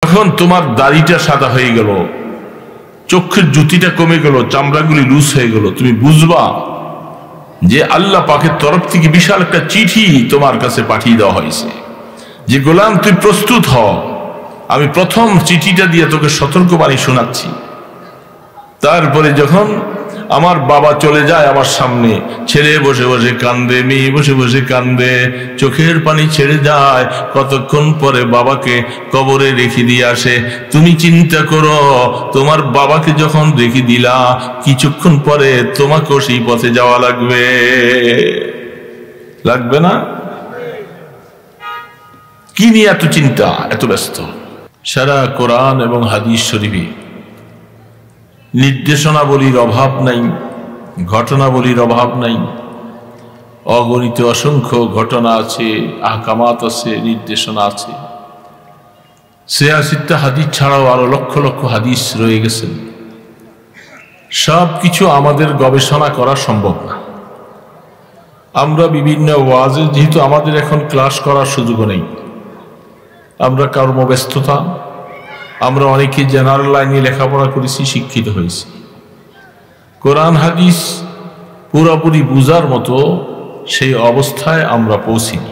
যখন তোমার দাড়িটা সাদা হয়ে গেল, চোখের জ্যোতিটা কমে গেল, চামড়াগুলি লুজ হয়ে গেল, তুমি বুঝবা যে আল্লাহ পাকের তরফ থেকে বিশাল একটা চিঠি তোমার কাছে পাঠিয়ে দেওয়া হয়েছে যে গোলাম তুই প্রস্তুত হ, আমি প্রথম চিঠিটা দিয়ে তোকে সতর্কবাণী শোনাচ্ছি। তারপরে যখন আমার বাবা চলে যায় আমার সামনে, ছেলে বসে বসে কান্দে, মেয়ে বসে বসে কান্দে, চোখের পানি ছেড়ে যায়, কতক্ষণ পরে বাবাকে কবরে রেখে দিয়ে আসে। তুমি চিন্তা করো, তোমার বাবাকে যখন রেখে দিলা, কিছুক্ষণ পরে তোমাকেও সেই পথে যাওয়া লাগবে, লাগবে না? কি নিয়ে এত চিন্তা, এত ব্যস্ত? সারা কোরআন এবং হাদিস শরীফে নির্দেশনাবলীর অভাব নাই, ঘটনাবলীর অভাব নাই। অগণিত অসংখ্য ঘটনা আছে, আহকামাত আছে, নির্দেশনা আছে। ৮৬টা হাদিস ছাড়াও আরো লক্ষ লক্ষ হাদিস রয়ে গেছেন। সব কিছু আমাদের গবেষণা করা সম্ভব না। আমরা বিভিন্ন ওয়াজে, যেহেতু আমাদের এখন ক্লাস করার সুযোগ নেই, আমরা কর্মব্যস্ততা, আমরা অনেকে জেনারেল লাইনে লেখাপড়া করেছি, শিক্ষিত হয়েছি, কোরআন হাদিস পুরোপুরি বুঝার মতো সেই অবস্থায় আমরা পৌঁছিনি।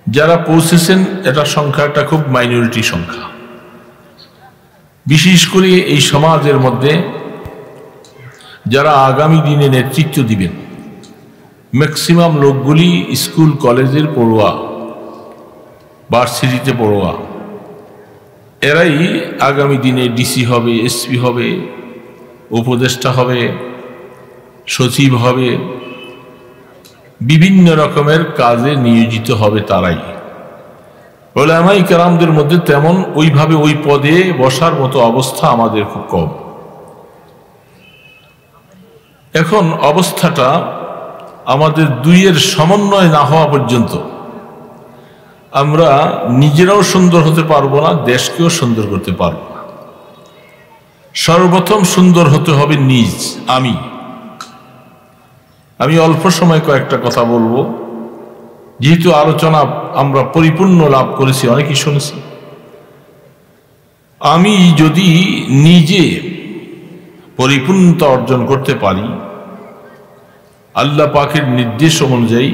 যারা পৌঁছেছেন এটা সংখ্যাটা খুব মাইনরিটি সংখ্যা। বিশেষ করে এই সমাজের মধ্যে যারা আগামী দিনে নেতৃত্ব দিবেন, ম্যাক্সিমাম লোকগুলি স্কুল কলেজের পড়ুয়া, ভার্সিটিতে পড়ুয়া। এরাই আগামী দিনে ডিসি হবে, এসপি হবে, উপদেষ্টা হবে, সচিব হবে, বিভিন্ন রকমের কাজে নিয়োজিত হবে তারাই। উলামায়ে কেরামদের মধ্যে তেমন ওইভাবে ওই পদে বসার মতো অবস্থা আমাদের খুব কম। এখন অবস্থাটা আমাদের দুইয়ের সমন্বয় না হওয়া পর্যন্ত আমরা নিজেরাও সুন্দর হতে পারবো না, দেশকেও সুন্দর করতে পারবো না। সর্বপ্রথম সুন্দর হতে হবে নিজ, আমি অল্প সময় কয়েকটা কথা বলবো, যেহেতু আলোচনা আমরা পরিপূর্ণ লাভ করেছি, অনেকেই শুনেছি। আমি যদি নিজে পরিপূর্ণতা অর্জন করতে পারি আল্লাহ পাকের নির্দেশ অনুযায়ী,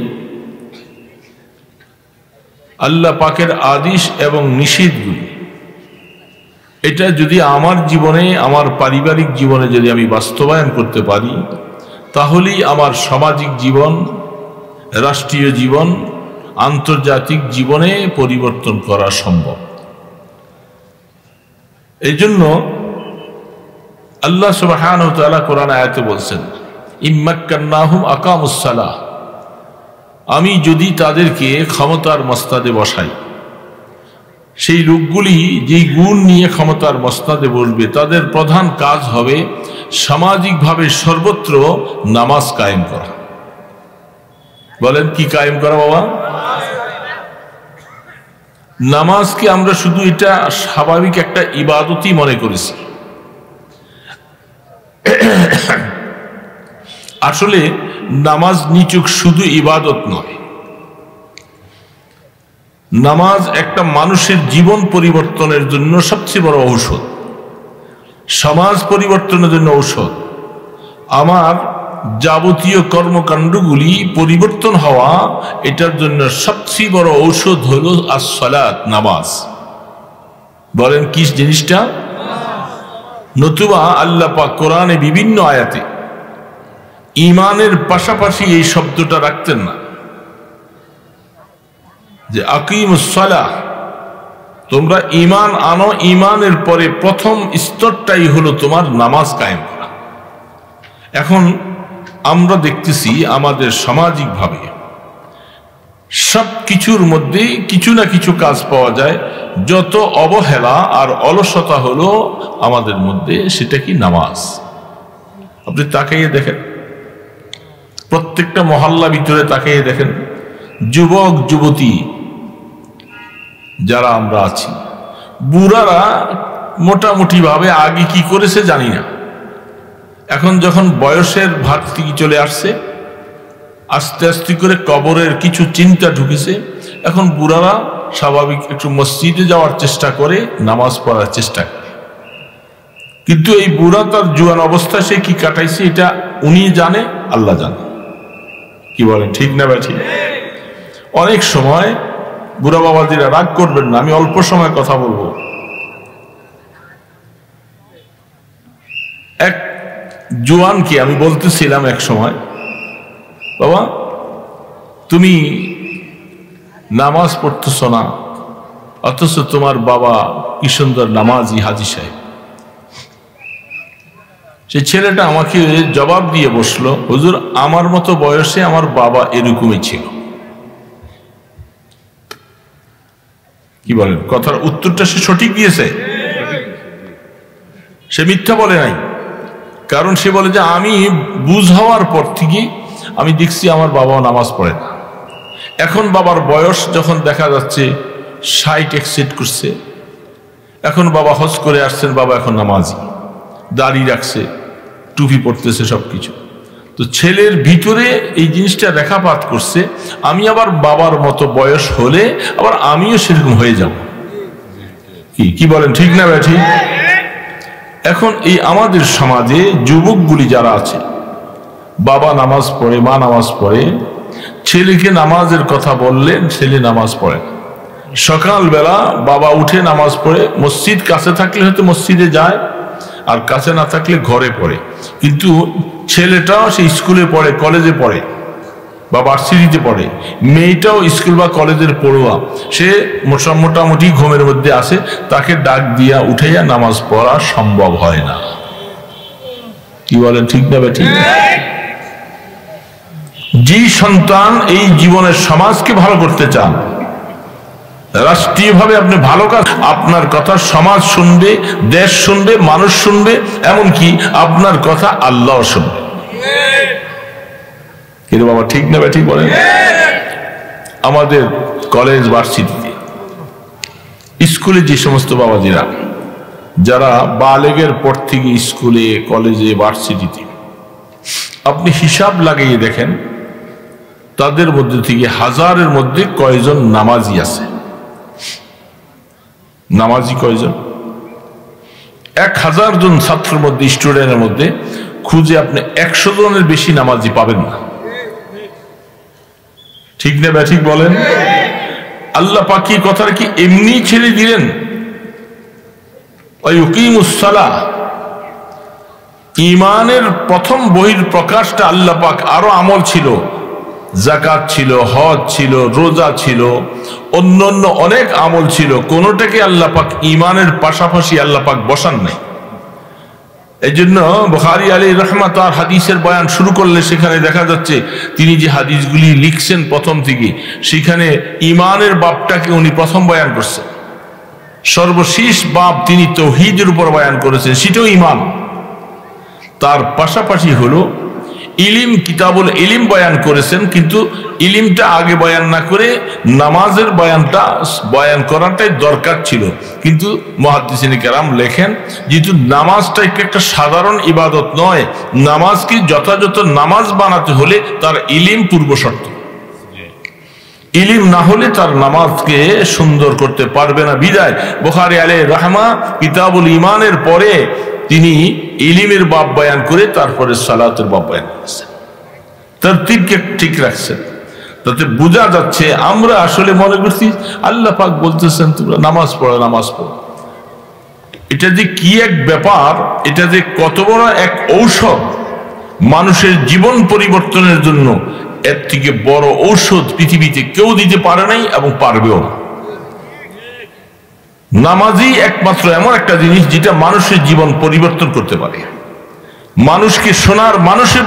আল্লাহ পাকের আদেশ এবং নিষেধগুলি, এটা যদি আমার জীবনে, আমার পারিবারিক জীবনে যদি আমি বাস্তবায়ন করতে পারি, তাহলেই আমার সামাজিক জীবন, রাষ্ট্রীয় জীবন, আন্তর্জাতিক জীবনে পরিবর্তন করা সম্ভব। এই জন্য আল্লাহ সুবহানাহু ওয়া তাআলা কোরআন আয়াতে বলছেন, ইম্মাক্কান্নাহুম আকামুস সালাহ, আমি যদি তাদেরকে ক্ষমতার মস্তাদে বসাই, সেই লোকগুলি যেই গুণ নিয়ে ক্ষমতার মস্তাদে বসবে, তাদের প্রধান কাজ হবে সামাজিকভাবে সর্বত্র নামাজ কায়েম করা। বলেন কি কায়েম করা বাবা? নামাজকে আমরা শুধু এটা স্বাভাবিক একটা ইবাদতই মনে করেছি। আসলে নামাজ নিচুক শুধু ইবাদত নয়, নামাজ একটা মানুষের জীবন পরিবর্তনের জন্য সবচেয়ে বড় ঔষধ, সমাজ পরিবর্তনের জন্য ঔষধ। আমার যাবতীয় কর্মকাণ্ডগুলি পরিবর্তন হওয়া, এটার জন্য সবচেয়ে বড় ঔষধ হলো as-সালাত, নামাজ। বলেন কি জিনিসটা? নতুবা আল্লাহ পাক কোরআনে বিভিন্ন আয়াতে ঈমানের পাশাপাশি এই শব্দটা রাখতেন না, যে আকিমুস সালাহ, তোমরা ঈমান আনো, ঈমানের পরে প্রথম স্তরটাই হলো তোমার নামাজ কায়েম করা। এখন আমরা দেখতেছি আমাদের সামাজিকভাবে সব কিছুর মধ্যে কিছু না কিছু কাজ পাওয়া যায়, যত অবহেলা আর অলসতা হলো আমাদের মধ্যে, সেটা কি? নামাজ। আপনি তাকাইয়ে দেখেন, প্রত্যেকটা মহল্লা ভিতরে তাকাইয়ে দেখেন, যুবক যুবতী যারা আমরা আছি, বুড়ারা মোটামুটি ভাবে আগে কি করেছে জানি না, এখন যখন বয়সের ভাগ থেকে চলে আসছে, আস্তে আস্তে করে কবরের কিছু চিন্তা ঢুকেছে, এখন বুড়ারা স্বাভাবিক একটু মসজিদে যাওয়ার চেষ্টা করে, নামাজ পড়ার চেষ্টা করে। কিন্তু এই বুড়া তার জুয়ান অবস্থা সে কি কাটাইছে এটা উনি জানে, আল্লাহ জানে। কি বলেন, ঠিক না ভাই? ঠিক। অনেক সময় বুড়া বাবাজিরা রাগ করবেন না, আমি অল্প সময় কথা বলবো। এক জোয়ানকে আমি বলতেছিলাম এক সময়, বাবা তুমি নামাজ পড়তেছ না, অথচ তোমার বাবা কি সুন্দর নামাজি হাজী সাহেব। সে ছেলেটা আমাকে জবাব দিয়ে বসলো, হুজুর আমার মতো বয়সে আমার বাবা এরকমই ছিল। কি বলেন, কথার উত্তরটা সে সঠিক দিয়েছে, সে মিথ্যা বলে নাই। কারণ সে বলে যে আমি বুঝ হওয়ার পর থেকে আমি দেখছি আমার বাবাও নামাজ পড়ে না। এখন বাবার বয়স যখন দেখা যাচ্ছে 60 এক্সিড করছে, এখন বাবা হজ করে আসছেন, বাবা এখন নামাজি, দাড়ি রাখছে, টুপি পড়তেছে, সবকিছু। তো ছেলের ভিতরে এই জিনিসটা রেখাপাত করছে, আমি আবার বাবার মতো বয়স হলে আবার আমিও সেরকম হয়ে যাব। কি বলেন, ঠিক না ভাই? ঠিক। এখন এই আমাদের সমাজে যুবকগুলি যারা আছে, বাবা নামাজ পড়ে, মা নামাজ পড়ে, ছেলেকে নামাজের কথা বললে ছেলে নামাজ পড়ে। সকালবেলা বাবা উঠে নামাজ পড়ে, মসজিদ কাছে থাকলে হয়তো মসজিদে যায়, আর কাছে না থাকলে ঘরে পড়ে। কিন্তু ছেলেটাও সে স্কুলে পড়ে, কলেজে পড়ে বা ভার্সিটিতে পড়ে, মেয়েটাও স্কুল বা কলেজের পড়ুয়া, সে মোটামুটি ঘুমের মধ্যে আসে, তাকে ডাক দিয়া উঠাইয়া নামাজ পড়া সম্ভব হয় না। কি বলেন, ঠিক না ভাই? ঠিক। যে সন্তান এই জীবনের সমাজকে ভালো করতে চান, রাষ্ট্রীয়ভাবে আপনি ভালো কাজ, আপনার কথা সমাজ শুনবে, দেশ শুনবে, মানুষ শুনবে, এমনকি আপনার কথা আল্লাহ শুনবে। কিন্তু বাবা, ঠিক না ভাই? ঠিক বলেন। আমাদের কলেজ ভার্সিটিতে স্কুলে যে সমস্ত বাবাজিরা যারা বালেগের পর থেকে স্কুলে, কলেজে, ভার্সিটিতে, আপনি হিসাব লাগিয়ে দেখেন তাদের মধ্যে থেকে হাজারের মধ্যে কয়জন নামাজি আছে? নামাজি কয়জন? 1000 জন ছাত্রের মধ্যে, স্টুডেন্টের মধ্যে খুঁজে আপনি 100 জনের বেশি নামাজি পাবেন না। ঠিক না ভাই? ঠিক বলেন। আল্লাহ পাক কি কথাটা কি এমনি ছেড়ে দিলেন? ঈমানের প্রথম বহির প্রকাশটা আল্লাহ পাক, আরো আমল ছিল, যাকাত ছিল, হজ ছিল, রোজা ছিল, অন্যান্য অনেক আমল ছিল, কোনটাকে আল্লাহ পাক ঈমানের পাশাপাশি আল্লাহ পাক বসান নাই। এই জন্য বুখারী আলাইহি রাহমাত তার হাদিসের বয়ান শুরু করলে সেখানে দেখা যাচ্ছে তিনি যে হাদিসগুলি লিখছেন প্রথম থেকে, সেখানে ঈমানের বাবটাকে উনি প্রথম বয়ান করছেন। সর্বশেষ বাব তিনি তাওহীদের উপর বয়ান করেছেন, সেটাও ঈমান। তার পাশাপাশি হলো ইলিম, কিতাবুল ইলিম বয়ান করেছেন, কিন্তু ইলিমটা আগে বয়ান না করে নামাজের বয়ান করাটাই দরকার ছিল। কিন্তু মুহাদ্দিসিনে কেরাম লেখেন, যেহেতু নামাজটা একটা সাধারণ ইবাদত নয়, নামাজকে যথাযথ নামাজ বানাতে হলে তার ইলিম পূর্ব শর্ত। ইলিম না হলে তার নামাজকে সুন্দর করতে পারবে না। বিদায় বুখারী আলাইহি রাহমা কিতাবুল ঈমানের পরে তিনি ইলিমের বাব বয়ান করে তারপরে সালাতের বাব বয়ান করেছেন, তরতিবকে ঠিক রাখছেন। তাতে বোঝা যাচ্ছে আমরা আসলে মনে করছি আল্লাহ পাক বলতেছেন তোমরা নামাজ পড়ো, নামাজ পড়ো। এটা যে কি এক ব্যাপার, এটা যে কত বড় এক ঔষধ মানুষের জীবন পরিবর্তনের জন্য, এর থেকে বড় ঔষধ পৃথিবীতে কেউ দিতে পারে নাই এবং পারবেও না। নামাজই একমাত্র এমন একটা জিনিস যেটা মানুষের জীবন পরিবর্তন করতে পারে, মানুষকে সোনার মানুষের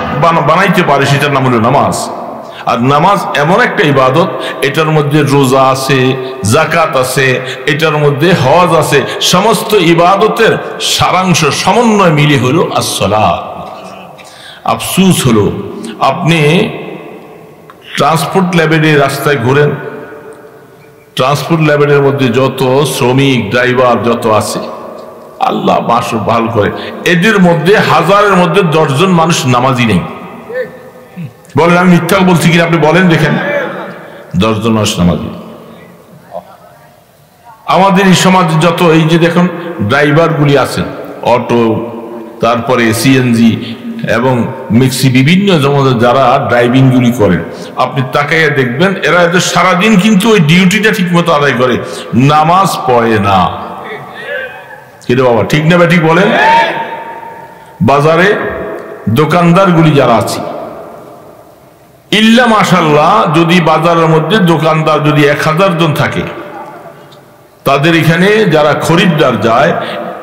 বানাইতে পারে, সেটার নাম হলো নামাজ। আর নামাজ এমন একটা ইবাদত, এটার মধ্যে রোজা আছে, যাকাত আছে, এটার মধ্যে হজ আছে, সমস্ত ইবাদতের সারাংশ সমন্বয় মিলে হলো আসসালাত। আফসুস হলো আপনি ট্রান্সপোর্ট লেভেলে রাস্তায় ঘুরেন, ট্রান্সপোর্ট লেভেলের মধ্যে যত শ্রমিক, ড্রাইভার যত আছে, আল্লাহ মাসুর ভালো করে, এদের মধ্যে হাজারের মধ্যে 10 জন মানুষ নামাজি নেই। বলেন আমি মিথ্যা বলছি কিনা? আপনি বলেন দেখেন, 10 জন মানুষ নামাজি। আমাদের এই সমাজে যত এই যে দেখুন ড্রাইভারগুলি আছেন, অটো, তারপরে সিএনজি এবং মিক্সি, বিভিন্ন যারা ড্রাইভিংগুলি করেন, আপনি তাকাইয়া দেখবেন এরা এদের সারাদিন কিন্তু ওই ডিউটিটা ঠিক মতো আদায় করে, নামাজ পড়ে না। কিন্তু বাবা ঠিক না ঠিক বলেন? বাজারে দোকানদারগুলি যারা আছে, ইল্লা মাশাআল্লাহ, যদি বাজারের মধ্যে দোকানদার যদি 1000 জন থাকে, তাদের এখানে যারা খরিদ্দার যায়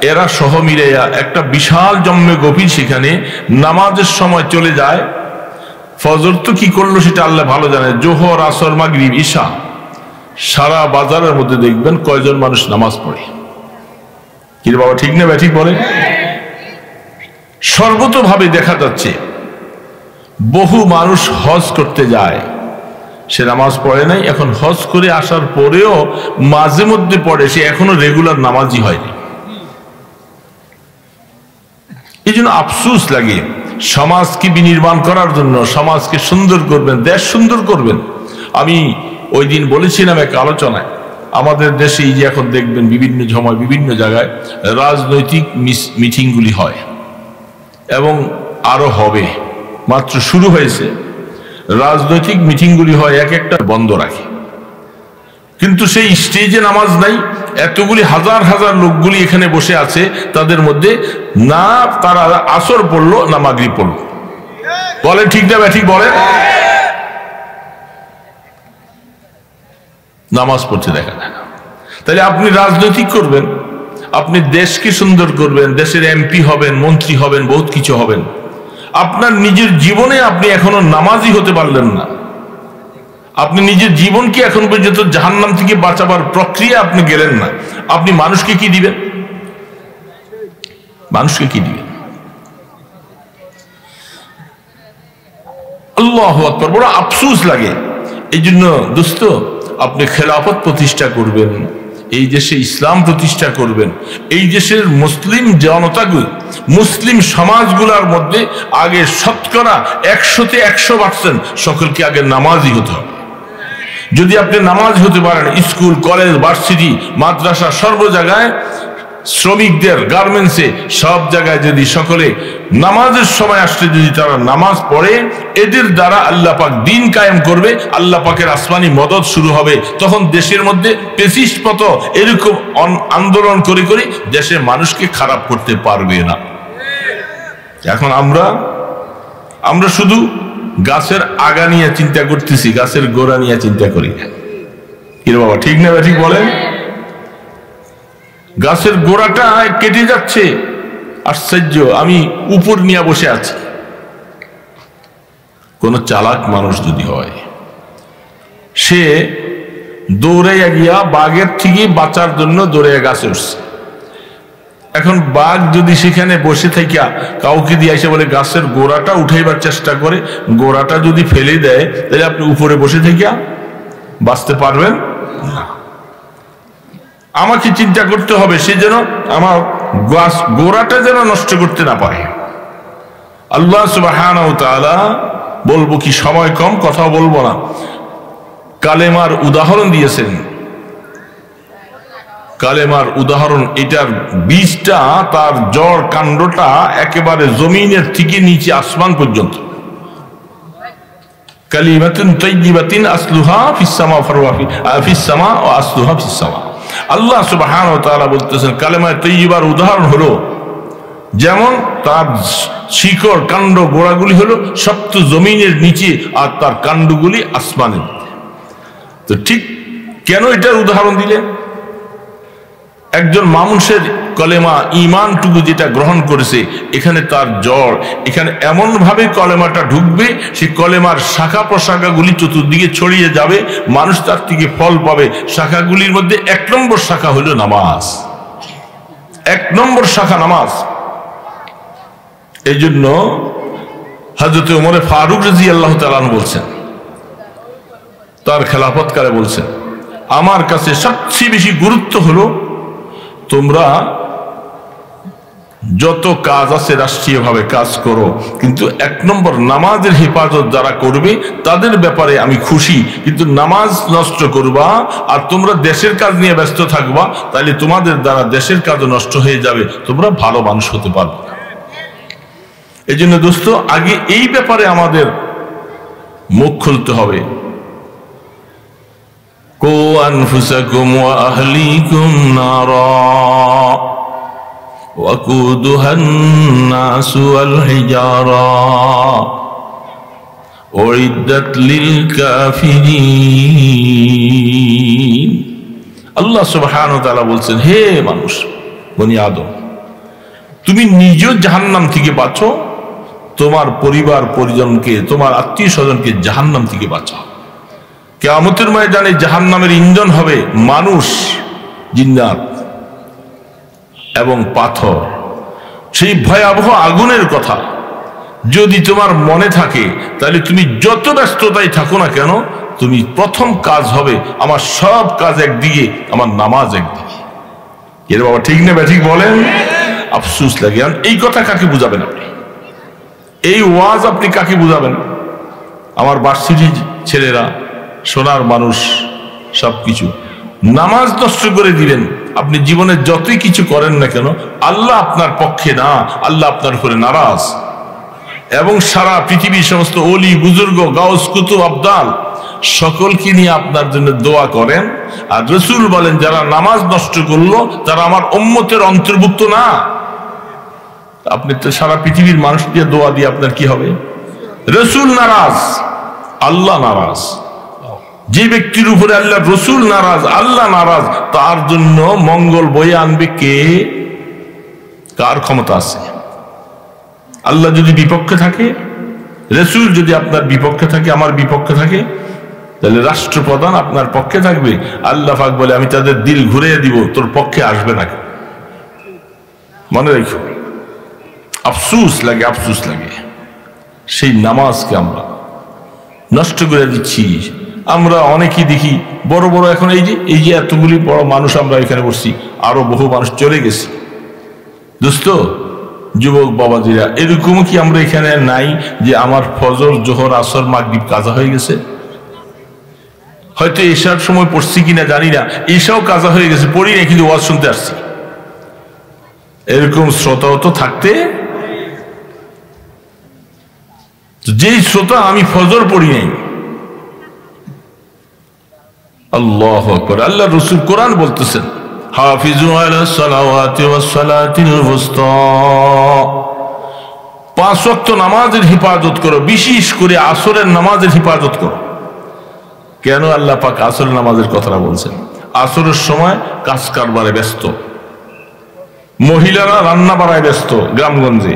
এরা সহ মিলে একটা বিশাল জম্মে গভীর সেখানে নামাজের সময় চলে যায়। ফজর তো কি করলো সেটা আল্লাহ ভালো জানে, জোহর, আসর, মাগরিব, ঈশা, সারা বাজারের মধ্যে দেখবেন কয়জন মানুষ নামাজ পড়ে। কি বাবা ঠিক না ঠিক বলে? সর্বতভাবে দেখা যাচ্ছে বহু মানুষ হজ করতে যায়, সে নামাজ পড়ে নাই, এখন হজ করে আসার পরেও মাঝে মধ্যে পড়ে, সে এখনো রেগুলার নামাজই হয়নি। এই জন্য আফসোস লাগে। সমাজকে বিনির্মাণ করার জন্য, সমাজকে সুন্দর করবেন, দেশ সুন্দর করবেন। আমি ওই দিন বলেছিলাম এক আলোচনায়, আমাদের দেশে এই যে এখন দেখবেন বিভিন্ন সময় বিভিন্ন জায়গায় রাজনৈতিক মিটিংগুলি হয় এবং আরো হবে, মাত্র শুরু হয়েছে। রাজনৈতিক মিটিংগুলি হয়, এক একটা বন্ধ রাখে, কিন্তু সেই স্টেজে নামাজ নাই। এতগুলি হাজার হাজার লোকগুলি এখানে বসে আছে, তাদের মধ্যে না তারা আসর পড়লো না মাগরিব পড়লো। বলেন ঠিক না ঠিক বলেন? নামাজ পড়তে দেখা যায় না। তাহলে আপনি রাজনৈতিক করবেন, আপনি দেশকে সুন্দর করবেন, দেশের এমপি হবেন, মন্ত্রী হবেন, বহুত কিছু হবেন, আপনার নিজের জীবনে আপনি এখনো নামাজি হতে পারলেন না। আপনি নিজের জীবনকে এখন পর্যন্ত জাহান্নাম থেকে বাঁচাবার প্রক্রিয়া আপনি গেলেন না, আপনি মানুষকে কি দিবেন? মানুষকে কি দিবেন? আল্লাহু আকবার, বড় আফসোস লাগে। এই জন্য দোস্ত, আপনি খেলাফত প্রতিষ্ঠা করবেন, এই দেশে ইসলাম প্রতিষ্ঠা করবেন, এই দেশের মুসলিম জনতাগুলো, মুসলিম সমাজগুলোর মধ্যে আগে শতকরা 100-তে 100% সকলকে আগে নামাজি হতে হবে। যদি আপনি নামাজ হতে পারেন, স্কুল, কলেজ, ভার্সিটি, মাদ্রাসা, সর্ব জায়গায়, শ্রমিকদের গার্মেন্টসে, সব জায়গায় যদি সকলে নামাজের সময় আসলে যদি তারা নামাজ পড়ে, এদের দ্বারা আল্লাহ পাক দিন কায়েম করবে, আল্লাহ পাকের আসমানি মদদ শুরু হবে। তখন দেশের মধ্যে পেসিস্ট মতো এরকম আন্দোলন করে করে দেশের মানুষকে খারাপ করতে পারবে না। এখন আমরা শুধু গাছের আগা নিয়ে চিন্তা করতেছি, গাছের গোড়া নিয়ে চিন্তা করি না। কি বাবা ঠিক না ঠিক বলেন? গাছের গোড়াটা কেটে যাচ্ছে, আশ্চর্য, আমি উপর নিয়ে বসে আছি। কোন চালাক মানুষ যদি হয়, সে দৌড়াইয়া গিয়া বাঘের থেকে বাঁচার জন্য দৌড়াইয়া গাছে উঠছে। এখন বাঘ যদি সেখানে বসে থাকিয়া কাউকে দিয়ে এসে বলে গাছের গোড়াটা উঠাইবার চেষ্টা করে, গোড়াটা যদি ফেলে দেয়, তাহলে আপনি উপরে বসে থাকিয়া বাঁচতে পারবেন না। আমাকে চিন্তা করতে হবে সে যেন আমার গাছ গোড়াটা যেন নষ্ট করতে না পারে। আল্লাহ সুবহানাহু ওয়া তাআলা, বলবো কি সময় কম, কথা বলবো না, কালেমার উদাহরণ দিয়েছেন। কালেমার উদাহরণ, এটার বীজটা, তার জড় কাণ্ডটা একেবারে জমিনের থেকে নিচে আসমান পর্যন্ত। কালিমাতুন তাইয়্যিবাতুন আসলুহা ফিস সামা ফিস সামা ওয়া আসলুহা ফিস সামা। আল্লাহ সুবহানাহু ওয়া তাআলা বলতেছেন, কালেমা তাইয়্যিবার উদাহরণ হলো যেমন তার শিকড়, কাণ্ড, গোড়াগুলি হলো সপ্ত জমিনের নিচে, আর তার কাণ্ডগুলি আসমানে। তো ঠিক কেন এটার উদাহরণ দিলেন? একজন মানুষের কলেমা, ইমানটুকু যেটা গ্রহণ করেছে, এখানে তার জড়, এখানে এমন ভাবে কলেমাটা ঢুকবে, সেই কলেমার শাখা প্রশাখাগুলি চতুর্দিকে ছড়িয়ে যাবে, মানুষ তার থেকে ফল পাবে। শাখাগুলির মধ্যে 1 নম্বর শাখা হলো নামাজ। 1 নম্বর শাখা নামাজ। এই জন্য হযরত ওমর ফারুক রাদিয়াল্লাহু তাআলা আনহু বলছেন, তার খেলাফতকালে বলছেন, আমার কাছে সবচেয়ে বেশি গুরুত্ব হলো তোমরা যত কাজ আছে রাষ্ট্রীয়ভাবে কাজ করো, কিন্তু 1 নম্বর নামাজের হেফাজত যারা করবে তাদের ব্যাপারে আমি খুশি। কিন্তু নামাজ নষ্ট করবা আর তোমরা দেশের কাজ নিয়ে ব্যস্ত থাকবা, তাহলে তোমাদের দ্বারা দেশের কাজও নষ্ট হয়ে যাবে, তোমরা ভালো মানুষ হতে পারবে না। এই জন্য দোস্ত, আগে এই ব্যাপারে আমাদের মুখ খুলতে হবে। কো আনফুসাকুম ওয়া আহলিকুম নারা وقودها الناس والحجارة أعدت للكافرين। আল্লাহ সুবহানাহু ওয়া তাআলা বলছেন, হে মানুষ, বনি আদম, তুমি নিজেও জাহান্নাম থেকে বাঁচো, তোমার পরিবার পরিজনকে, তোমার আত্মীয় স্বজনকে জাহান্নাম থেকে বাঁচাও। কিয়ামতের ময়দানে জাহান্নামের ইন্ধন হবে মানুষ, জিন্নাত এবং পাথর। সেই ভয়াবহ আগুনের কথা যদি তোমার মনে থাকে, তাহলে তুমি যত ব্যস্ততায় থাকো না কেন, তুমি প্রথম কাজ হবে আমার সব কাজ একদিকে, আমার নামাজ একদিকে। এর বাবা ঠিক না ঠিক বলেন? আফসোস লাগে। এই কথা কাকে বুঝাবেন আপনি? এই ওয়াজ আপনি কাকে বুঝাবেন? আমার ভার্সিটির ছেলেরা, সোনার মানুষ, সবকিছু নামাজ নষ্ট করে দিবেন। আপনি জীবনে যতই কিছু করেন না কেন, আল্লাহ আপনার পক্ষে না, আল্লাহ আপনার উপরে নারাজ। এবং সারা পৃথিবীর সমস্ত ওলি বুজুর্গ, গাউস, কুতুব, আবদাল সকলকে নিয়ে আপনার জন্য দোয়া করেন। আর রাসূল বলেন, যারা নামাজ নষ্ট করলো তারা আমার উম্মতের অন্তর্ভুক্ত না। আপনি তো সারা পৃথিবীর মানুষ দিয়ে দোয়া দিয়ে আপনার কি হবে? রাসূল নারাজ, আল্লাহ নারাজ। যে ব্যক্তির উপরে আল্লাহ রসুল নারাজ, আল্লাহ নারাজ, তার জন্য মঙ্গল বয়ে আনবে কে? কার ক্ষমতা আছে? আল্লাহ যদি বিপক্ষে থাকে, রসুল যদি আপনার বিপক্ষে থাকে, আমার বিপক্ষে থাকে, তাহলে রাষ্ট্রপ্রধান আপনার পক্ষে থাকবে। আল্লাহ পাক বলে, আমি তাদের দিল ঘুরিয়ে দিব, তোর পক্ষে আসবে না। মনে রেখো, আফসুস লাগে, আফসুস লাগে। সেই নামাজকে আমরা নষ্ট করে দিচ্ছি। আমরা অনেকেই দেখি বড় বড়, এখন এই যে এতগুলি বড় মানুষ আমরা এখানে বসছি, আরো বহু মানুষ চলে গেছে। দোস্ত, যুবক বাবাজিরা, এরকম কি আমরা এখানে নাই যে আমার ফজর, জোহর, আসর, মাগরিব কাজা হয়ে গেছে? হয়তো এশার সময় পড়ছি কিনা জানি না, এশাও কাজা হয়ে গেছে, পড়ি না, কিন্তু ওয়াজ শুনতে আসছি। এরকম শ্রোতাও তো থাকতে, যেই শ্রোতা আমি ফজর পড়ি নাই। আল্লাহু আকবার। আল্লাহ রাসূল কোরআন বলতেছেন, হাফিজু আলাস সালাওয়াতি ওয়াস সালাতিল ওয়ুসতা, 5 ওয়াক্ত নামাজের হেফাজত করো, বিশেষ করে আসরের নামাজের হেফাজত করো। কেন আল্লাহ পাক আসরের নামাজের কথাটা বলছেন? আসরের সময় কাজ কারবারে ব্যস্ত, মহিলারা রান্না বাড়ায় ব্যস্ত, গ্রামগঞ্জে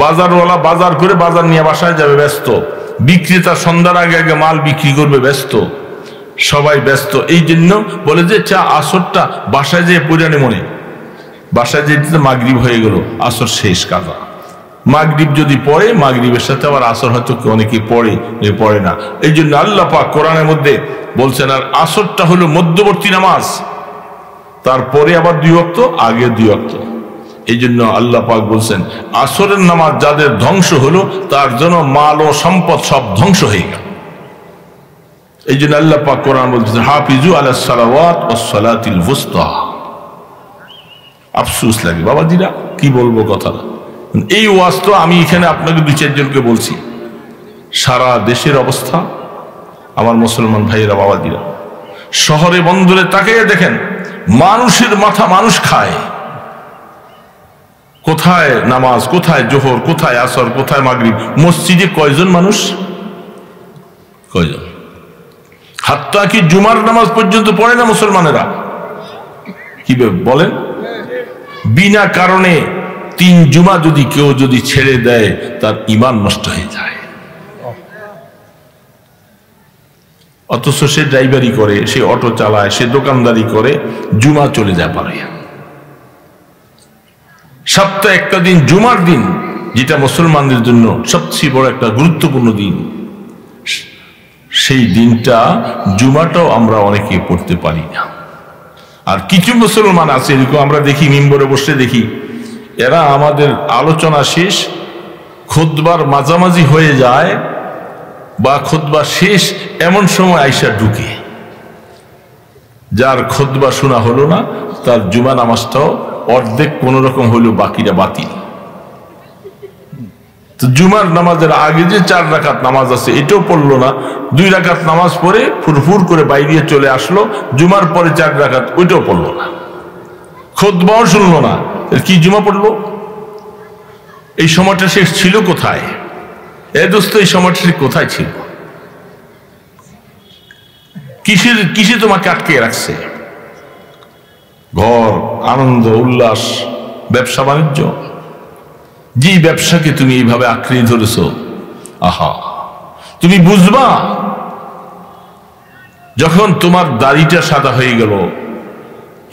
বাজারওয়ালা বাজার করে বাজার নিয়ে বাসায় যাবে ব্যস্ত, বিক্রেতা সন্ধ্যার আগে আগে মাল বিক্রি করবে ব্যস্ত, সবাই ব্যস্ত। এই জন্য বলে যে আসরটা বাসায় যেয়ে পড়ানি, মনে বাসায় যেতে মাগরিব হয়ে গেল, আসর শেষ কাজা। মাগরিব যদি পড়ে, মাগরিবের সাথে আবার আসর হয়তো অনেকে পড়ে না। এই জন্য আল্লাহ পাক কোরআনের মধ্যে বলছেন, আর আসরটা হলো মধ্যবর্তী নামাজ, তারপরে আবার 2 ওয়াক্ত, আগে 2 ওয়াক্ত। এই জন্য আল্লাহ পাক বলছেন, আসরের নামাজ যাদের ধ্বংস হলো, তার জন্য মাল ও সম্পদ সব ধ্বংস হয়ে গেল। এই জন্য আল্লাহ পাক কোরআন বলছেন, হাফিজু আলাস সালাওয়াত ওয়াস সালাতিল ওয়ুসতা। আফসোস লাগে বাবাজিরা, কি বলবো কথাটা। এই ওয়াজ তো আমি এখানে আপনাকে 2-4 জনকে বলছি, সারা দেশের অবস্থা আমার মুসলমান ভাইয়েরা, বাবাজিরা, শহরে বন্দরে তাকিয়ে দেখেন, মানুষের মাথা মানুষ খায়। কোথায় নামাজ, কোথায় জোহর, কোথায় আসর, কোথায় মাগরিব? মসজিদে কয়জন মানুষ? কয়জন? হাত্তা কি জুমার নামাজ পর্যন্ত পড়ে না মুসলমানেরা? কি বলেন? বিনা কারণে 3 জুমা যদি কেউ ছেড়ে দেয়, তার ঈমান নষ্ট হয়ে যায়। অথচ সে ড্রাইভারি করে, সে অটো চালায়, সে দোকানদারি করে, জুমা চলে যায় পারে। সপ্তাহে একটা দিন, জুমার দিন, যেটা মুসলমানদের জন্য সবচেয়ে বড় একটা গুরুত্বপূর্ণ দিন, সেই দিনটা, জুমাটাও আমরা অনেকে পড়তে পারি না। আর কিছু মুসলমান আছে এরকম, আমরা দেখি মিম্বরে বসে দেখি, এরা আমাদের আলোচনা শেষ, খুতবার মাঝামাঝি হয়ে যায় বা খুতবা শেষ এমন সময় আইসা ঢুকে। যার খুতবা শোনা হলো না তার জুমা নামাজটাও অর্ধেক কোনো রকম হইল, বাকিটা বাতিল। তো জুমার নামাজের আগে যে 4 রাকাত নামাজ আছে এটাও পড়লো না, 2 রাকাত নামাজ পড়ে ফুরফুর করে বাইরে চলে আসলো, জুমার পরে 4 রাকাত ওইটাও পড়লো না, খুতবাও শুনলো না, কি জুমা পড়লো? এই সময়টা শেষ ছিল কোথায়? এ দোস্ত, এই সময়টা সে কোথায় ছিল? কিসে তোমাকে আটকে রাখছে? ঘর, আনন্দ, উল্লাস, ব্যবসা বাণিজ্য, যে ব্যবসাকে তুমি এইভাবে আঁকড়ে ধরেছ, আহা, তুমি বুঝবা যখন তোমার দাড়িটা সাদা হয়ে গেল,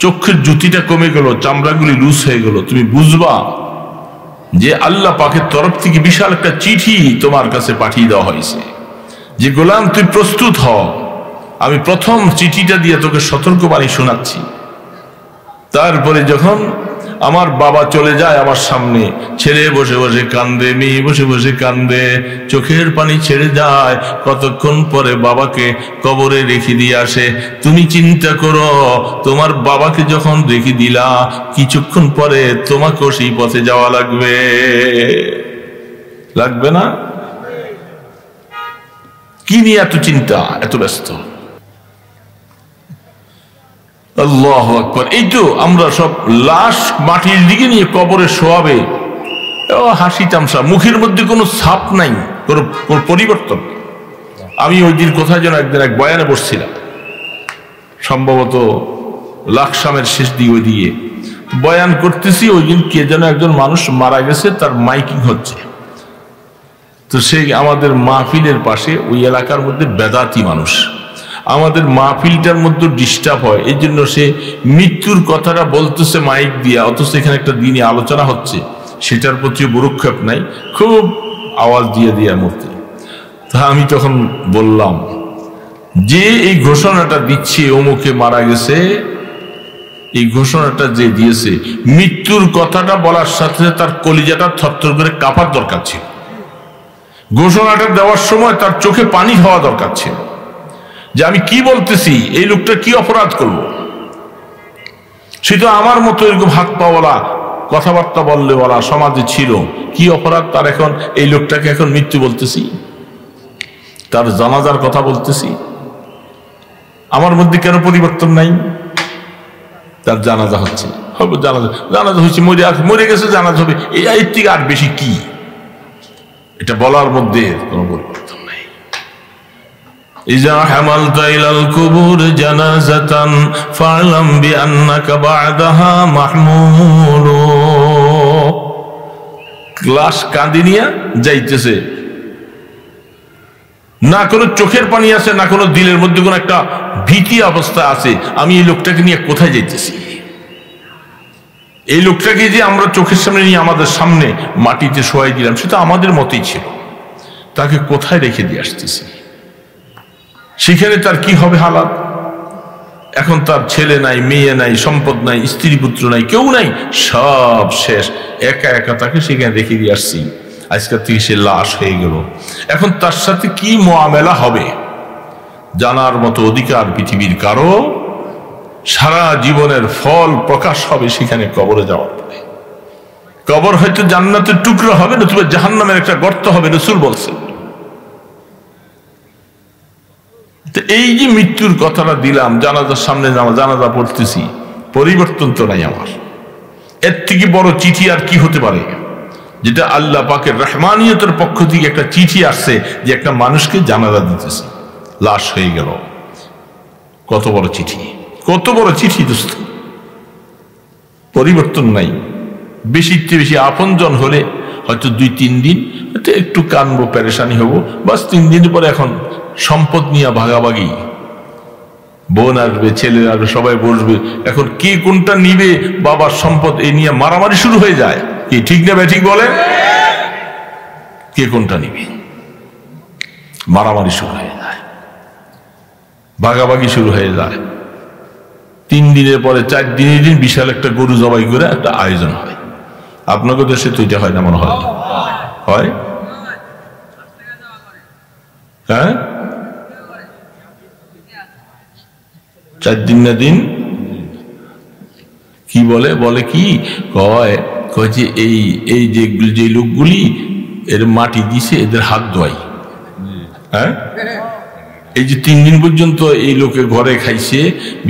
চোখের জ্যোতিটা কমে গেল, চামড়াগুলি লুজ হয়ে গেল, তুমি বুঝবা যে আল্লাহ পাকের তরফ থেকে বিশাল একটা চিঠি তোমার কাছে পাঠিয়ে দেওয়া হয়েছে যে গোলাম তুই প্রস্তুত হ, আমি প্রথম চিঠিটা দিয়ে তোকে সতর্কবাণী শোনাচ্ছি। তারপরে যখন আমার বাবা চলে যায় আমার সামনে, ছেলে বসে বসে কান্দে, মেয়ে বসে বসে কান্দে, চোখের পানি ছেড়ে যায়, কতক্ষণ পরে বাবাকে কবরে রেখে দিয়ে আসে। তুমি চিন্তা করো, তোমার বাবাকে যখন রেখে দিলা, কিছুক্ষণ পরে তোমাকেও সেই পথে যাওয়া লাগবে, লাগবে না? কি নিয়ে এত চিন্তা, এত ব্যস্ত? আল্লাহু আকবার। এই তো আমরা সব লাশ মাটির দিকে নিয়ে কবরে শোয়াবে, হাসি তামসা, মুখের মধ্যে কোনো ছাপ নাই, কোনো পরিবর্তন। আমি ওই দিন কোথায় যেন একদিন এক বয়ানে বসছিলাম, সম্ভবত লাকসামের শেষ দিয়ে ওই দিয়ে বয়ান করতেছি। ওই দিন কে যেন একজন মানুষ মারা গেছে, তার মাইকিং হচ্ছে। তো সেই আমাদের মাহফিলের পাশে ওই এলাকার মধ্যে বেদাতি মানুষ, আমাদের মাহফিলটার মধ্যে ডিস্টার্ব হয়, এই জন্য সে মৃত্যুর কথাটা বলতেছে মাইক দিয়া, অথচ এখানে একটা দিনে আলোচনা হচ্ছে, সেটার প্রতি ভ্রুক্ষেপ নাই, খুব আওয়াজ দিয়ে দিয়ে মূর্তি। তা আমি তখন বললাম যে এই ঘোষণাটা দিচ্ছে অমুকে মারা গেছে, এই ঘোষণাটা যে দিয়েছে, মৃত্যুর কথাটা বলার সাথে তার কলিজাটা থরথর করে কাঁপার দরকার ছিল, ঘোষণাটা দেওয়ার সময় তার চোখে পানি হওয়া দরকার ছিল যে আমি কি বলতেছি, এই লোকটা কি অপরাধ করলো। সে তো আমার মতো এরকম হাত পাওয়ালা, কথাবার্তা বললে বলা সমাজে ছিল, কি অপরাধ তার? এখন এই লোকটাকে এখন মৃত্যু বলতেছি, তার জানাজার কথা বলতেছি, আমার মধ্যে কেন পরিবর্তন নাই? তার জানাজা হচ্ছে, হবে জানাজা, জানাজা হচ্ছে, মরে গেছে, জানাজা হবে, এর থেকে আর বেশি কি? এটা বলার মধ্যে কোনো পরিবর্তন নাই। ইজা হামালতা ইলাল কুবুর জানাজাতান ফা'লাম বিআন্নাকা বা'দাহা মাহমুল। লাশ কাঁদি নিয়া যাইতেছে, না কোনো চোখের পানি আছে, না কোনো দিলের মধ্যে কোনো একটা ভীতি অবস্থা আছে, আমি এই লোকটাকে নিয়ে কোথায় যাইতেছি? এই লোকটাকে যে আমরা চোখের সামনে নিয়ে আমাদের সামনে মাটিতে শোয়াই দিলাম, সেটা আমাদের মতেই ছিল, তাকে কোথায় রেখে দিয়ে আসতেছি? সেখানে তার কি হবে হালাত? এখন তার ছেলে নাই, মেয়ে নাই, সম্পদ নাই, স্ত্রী পুত্র নাই, কেউ নাই, সব শেষ, একা একা তাকে সেখানে রেখে দিয়ে আসছি। আজকের থেকে সে লাশ হয়ে গেল। এখন তার সাথে কি মুআমেলা হবে জানার মতো অধিকার পৃথিবীর কারো। সারা জীবনের ফল প্রকাশ হবে সেখানে কবরে যাওয়ার পরে। কবর হয়তো জান্নাতের টুকরো হবে, নতুবা জাহান্নামের একটা গর্ত হবে, রাসূল বলছেন। তো এই যে মৃত্যুর কথাটা দিলাম, জানাজার সামনে জানাজা পড়তেছি, পরিবর্তন তো নাই আমার। এর থেকে বড় চিঠি আর কি হতে পারে? যেটা আল্লাহ পাকের রহমানিয়তের পক্ষ থেকে একটা চিঠি আসছে যে একটা মানুষকে জানাজা দিতেছে, লাশ হয়ে গেল। কত বড় চিঠি, কত বড় চিঠি দোস্ত। পরিবর্তন নাই। বেশিতে বেশি আপনজন হলে হয়তো 2-3 দিন হয়তো একটু কানবো, পেরেশানি হবো, বাস 3 দিন পরে এখন সম্পদ নিয়ে ভাগাভাগি, বোন আসবে, ছেলেরা আসবে, সবাই বসবে, এখন কে কোনটা নিবে, বাবার সম্পদ এই নিয়ে মারামারি শুরু হয়ে যায়। কি ঠিক না ঠিক বলে? কে কোনটা নিবে, মারামারি শুরু হয়ে যায়, ভাগাভাগি শুরু হয়ে যায়। 3 দিনের পরে 4 দিনের দিন বিশাল একটা গরু জবাই করে একটা আয়োজন হয়, আপনাদের দেশে তো এটা হয় না মনে হয়? হয়? হ্যাঁ, 4 দিন না দিন কি বলে কি কয় যে এই যে লোকগুলি এর মাটি দিছে এদের হাত ধোয়াই। হ্যাঁ, এই যে 3 দিন পর্যন্ত এই লোকে ঘরে খাইছে,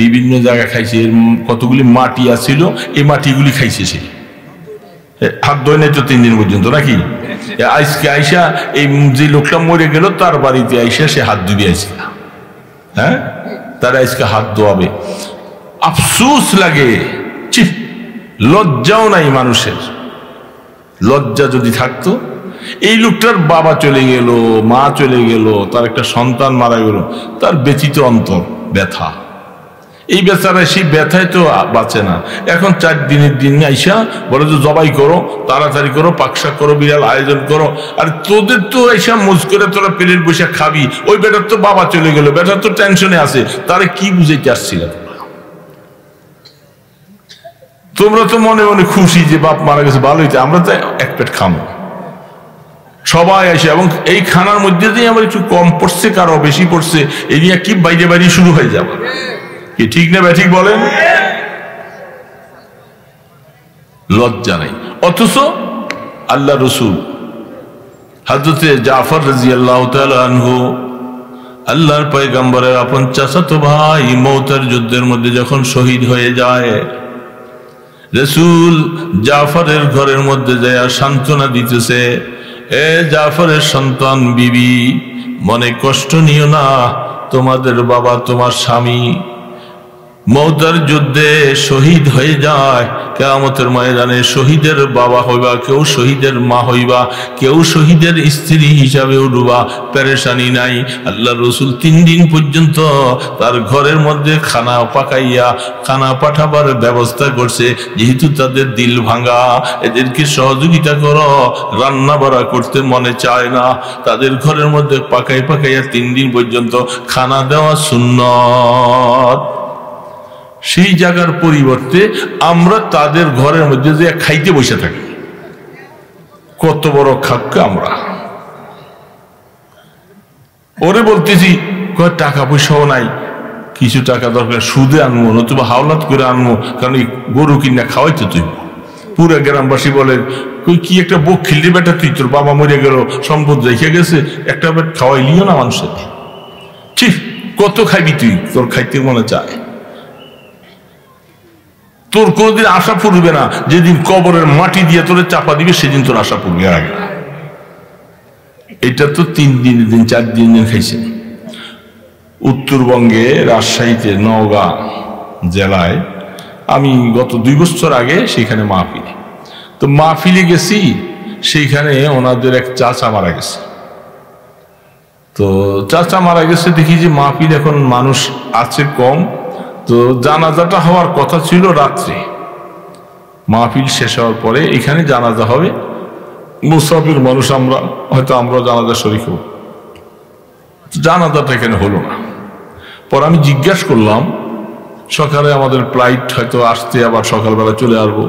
বিভিন্ন জায়গায় খাইছে, এর কতগুলি মাটি আছিল, এই মাটিগুলি খাইছে, সে হাত ধোয় নাই তো 3 দিন পর্যন্ত, নাকি? আজকে আইসা এই যে লোকটা মরে গেল তার বাড়িতে আইসা সে হাত ধুবি আইসা, হ্যাঁ, তারা আজকে হাত ধোয়াবে। আফসোস লাগে, চিফ লজ্জাও নাই মানুষের। লজ্জা যদি থাকতো, এই লোকটার বাবা চলে গেল, মা চলে গেল, তার একটা সন্তান মারা গেল, তার ব্যথিত অন্তর ব্যথা, এই বেচারা সেই ব্যথায় তো বাঁচে না। এখন 4 দিনের দিন আইসা বলে যে জবাই করো, তাড়াতাড়ি করো, পাকশাক করো, বিড়াল আয়োজন করো। আর তোদের তো আইসা মুজ করে তোরা প্লেট বসে খাবি, ওই বেটার তো বাবা চলে গেল, বেটার তো টেনশনে আছে, তারে কি বুঝাইতে আসছিল? তোমরা তো মনে মনে খুশি যে বাপ মারা গেছে, ভালো হইতে, আমরা তো এক পেট খাবো সবাই আসে। এবং এই খানার মধ্যে দিয়ে আমার একটু কম পড়ছে, কারো বেশি পড়ছে, এই নিয়ে কি বাইরে বাইরে শুরু হয়ে যাবে, কি ঠিক না ঠিক বলেন? লজ্জা নাই। অথচ আল্লাহ রসুল হযরতে জাফর রাদিয়াল্লাহু তাআলা আনহু, আল্লাহর পয়গম্বরের আপন চাচাতো ভাই, মওতার যুদ্ধের মধ্যে যখন শহীদ হয়ে যায়, রাসূল জাফরের ঘরের মধ্যে যায় সান্ত্বনা দিতেছে, এ জাফরের সন্তান বিবি, মনে কষ্ট নিও না, তোমাদের বাবা, তোমার স্বামী মওতার যুদ্ধে শহীদ হয়ে যায়, কিয়ামতের ময়দানে শহীদের বাবা হইবা, কেউ শহীদের মা হইবা, কেউ শহীদের স্ত্রী হিসাবে উঠবা, পেরেশানি নাই। আল্লাহ রসুল 3 দিন পর্যন্ত তার ঘরের মধ্যে খানা পাকাইয়া খানা পাঠাবার ব্যবস্থা করছে। যেহেতু তাদের দিল ভাঙা, এদেরকে সহযোগিতা করো, রান্না বাড়া করতে মনে চায় না, তাদের ঘরের মধ্যে পাকাইয়া 3 দিন পর্যন্ত খানা দেওয়া সুন্নত। সেই জায়গার পরিবর্তে আমরা তাদের ঘরের মধ্যে যে খাইতে বসে থাকি, কত বড় খাক্কা আমরা। ওরে বলতেছি টাকা পয়সাও নাই, কিছু টাকা দরকার, সুদে আনবো, নতুবা হাওলাত করে আনবো, কারণ এই গরু কিনা খাওয়াইতে তুই। পুরা গ্রামবাসী বলে কি একটা বক খিল্লি বেটা, তুই তোর বাবা মরে গেল, সম্পদ রেখে গেছে, একটা বেট খাওয়াইলিও না মানুষের। ঠিক কত খাইবি তুই, তোর খাইতে মনে চায়। তোর কোনদিন আশা পূরবে না, যেদিন কবরের মাটি দিয়ে তোরে চাপা দিবে সেদিন তোর আশা পূরবে। আগে এটা তো 3 দিন 4 দিন খাইছে। উত্তরবঙ্গে রাজশাহীতে নওগাঁ জেলায় আমি গত 2 বছর আগে সেখানে মাহফিলে, তো মাহফিলে গেছি, সেইখানে ওনাদের এক চাচা মারা গেছে। তো চাচা মারা গেছে দেখি যে মাহফিল এখন মানুষ আছে কম, তো জানাজাটা হওয়ার কথা ছিল রাত্রে, মাহফিল শেষ হওয়ার পরে এখানে জানাজা হবে, মুসাফির মানুষ আমরা, হয়তো আমরা জানাজা শরীক হব, জানাজাটা এখানে হলো না। পর আমি জিজ্ঞাসা করলাম, সকালে আমাদের ফ্লাইট হয়তো আসতে, আবার সকালবেলা চলে আসবো,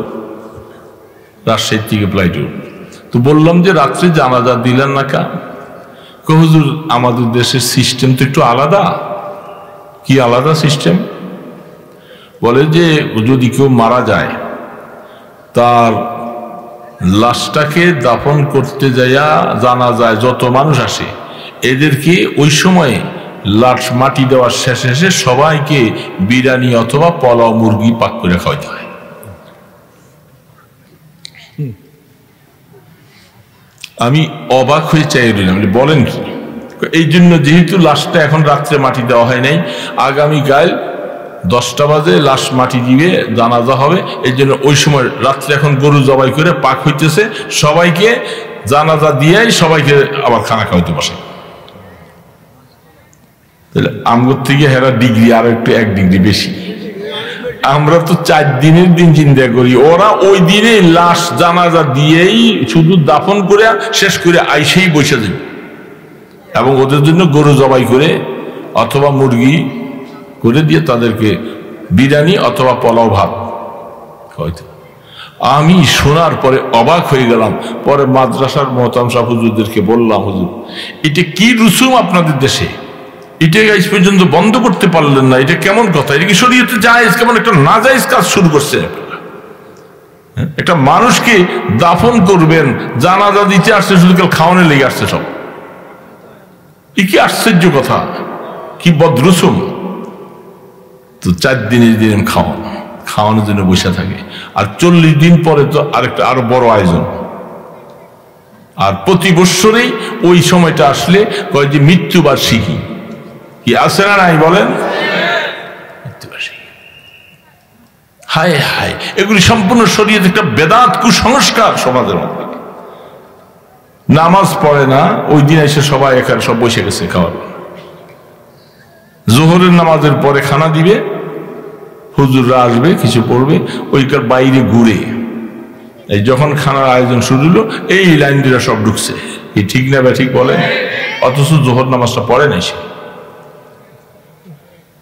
রাজশাহী থেকে ফ্লাইট উঠব, তো বললাম যে রাত্রে জানাজা দিলেন না কা? হুজুর আমাদের দেশের সিস্টেম তো একটু আলাদা। কি আলাদা সিস্টেম? বলে যে যদি কেউ মারা যায়, তার লাশটাকে দাফন করতে যাইয়া জানা যায় যত মানুষ আসে, এদেরকে ওই সময়ে লাশ মাটি দেওয়ার শেষে সবাইকে বিরিয়ানি অথবা পোলাও মুরগি পাক করে খাওয়াইতে হয়। আমি অবাক হয়ে চাই রইলাম, বলেন কি? এই জন্য যেহেতু লাশটা এখন রাত্রে মাটি দেওয়া হয় নাই, আগামীকাল 10টা বাজে লাশ মাটি দিবে, জানাজা হবে, এই জন্য ওই সময় রাত্রে এখন গরু জবাই করে পাক হইতেছে, সবাইকে জানাজা দিয়েই সবাইকে আবার খানা খাওয়াইতে বসে। তাহলে আমগর থেকে হেরা ডিগ্রি আর একটু 1 ডিগ্রি বেশি। আমরা তো 4 দিনের দিন চিন্তা করি, ওরা ওই দিনে লাশ জানাজা দিয়েই শুধু দাফন করে শেষ করে আইসেই বসে যাবে, এবং ওদের জন্য গরু জবাই করে অথবা মুরগি করে দিয়ে তাদেরকে বিরিয়ানি অথবা পোলাও ভাত খাওয়াইতে। আমি শোনার পরে অবাক হয়ে গেলাম। পরে মাদ্রাসার মোহতারাম সাহেব হুজুরদেরকে বললাম, হুজুর এটা কি রুসুম আপনাদের দেশে, এটা আজ পর্যন্ত বন্ধ করতে পারলেন না, এটা কেমন কথা, এটা কি শরীয়তে জায়েজ, কেমন একটা নাজায়েজ কাজ শুরু করছে। একটা মানুষকে দাফন করবেন, জানাজা দিতে আসছে, শুধু কেউ খাওয়ানো লেগে আসছে সব। এ কি আশ্চর্য কথা, কি বদরুসুম। তো 4 দিনের দিন খাওয়ানোর জন্য বসে থাকে, আর 40 দিন পরে তো আরেকটা আরো বড় আয়োজন। আর প্রতি বৎসরেই ওই সময়টা আসলে কয় যে মৃত্যুবার্ষিকী, কি আছে না নাই বলেন? হায় হায়, এগুলি সম্পূর্ণ শরীয়ত একটা বেদাত কুসংস্কার সমাজের মধ্যে। নামাজ পড়ে না, ওই দিন এসে সবাই এখানে সব বসে গেছে খাওয়াবে। জোহরের নামাজের পরে খানা দিবে, হুজুররা আসবে, কিছু পড়বে, ওইটার বাইরে ঘুরে এই যখন খানার আয়োজন শুরু হলো, এই লাইন দিয়ে সব ঢুকছে। এই ঠিক না বা ঠিক বলেন? অথচ জোহর নামাজটা পড়ে নাই সে।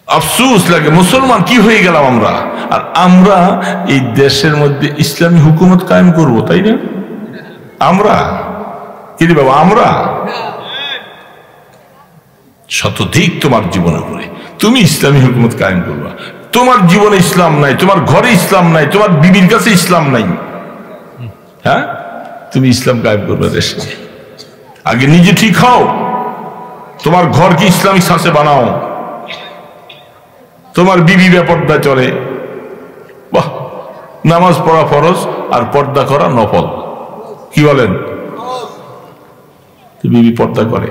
আফসোস লাগে, মুসলমান কি হয়ে গেলাম আমরা। আর আমরা এই দেশের মধ্যে ইসলামী হুকুমত কায়েম করব, তাই না? আমরা কি রে বাবা, আমরা শতধিক তোমার জীবনে করে তুমি ইসলামী হুকুমত কায়েম করবা। তোমার জীবনে ইসলাম নাই, তোমার ঘরে ইসলাম নাই, তোমার বিবির কাছে ইসলাম নাই, হ্যাঁ? তুমি ইসলাম কায়েম করবে দেশে। আগে নিজে ঠিক হও, তোমার ঘরকে ইসলামিক ছাঁচে বানাও, তোমার বিবি বেপর্দা চলে, বাহ, নামাজ পড়া ফরজ আর পর্দা করা নফল, কি বলেন? বিবি পর্দা করে।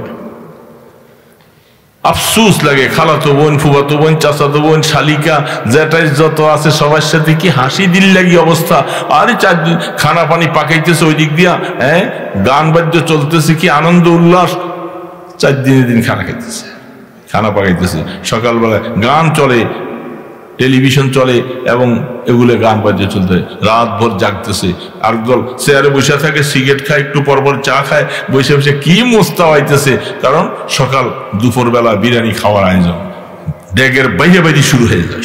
আফসোস লাগে, খালাতো বোন, ফুফাতো বোন, চাচাতো বোন, শালিকা, জ্যাঠাই যত আছে সবার সাথে কি হাসি দিল লাগি অবস্থা। আরে 4 দিন খানা পানি পাকাইতেছে ওই দিক দিয়া, হ্যাঁ, গান বাদ্য চলতেছে, কি আনন্দ উল্লাস। 4 দিনের দিন খানা খাইতেছে, খানা পাকাইতেছে, সকালবেলা গান চলে, টেলিভিশন চলে, এবং এগুলো গান বাজে চলতে, রাত ভর জাগতেছে। আর দল চেয়ারে বসে থাকে, সিগারেট খায়, একটু পরপর চা খায়, বসে বসে কি মোস্তা হইতেছে, কারণ সকাল দুপুর বেলা বিরিয়ানি খাওয়ার আয়োজন, ডেগের বাইরে বাইরে শুরু হয়ে যায়।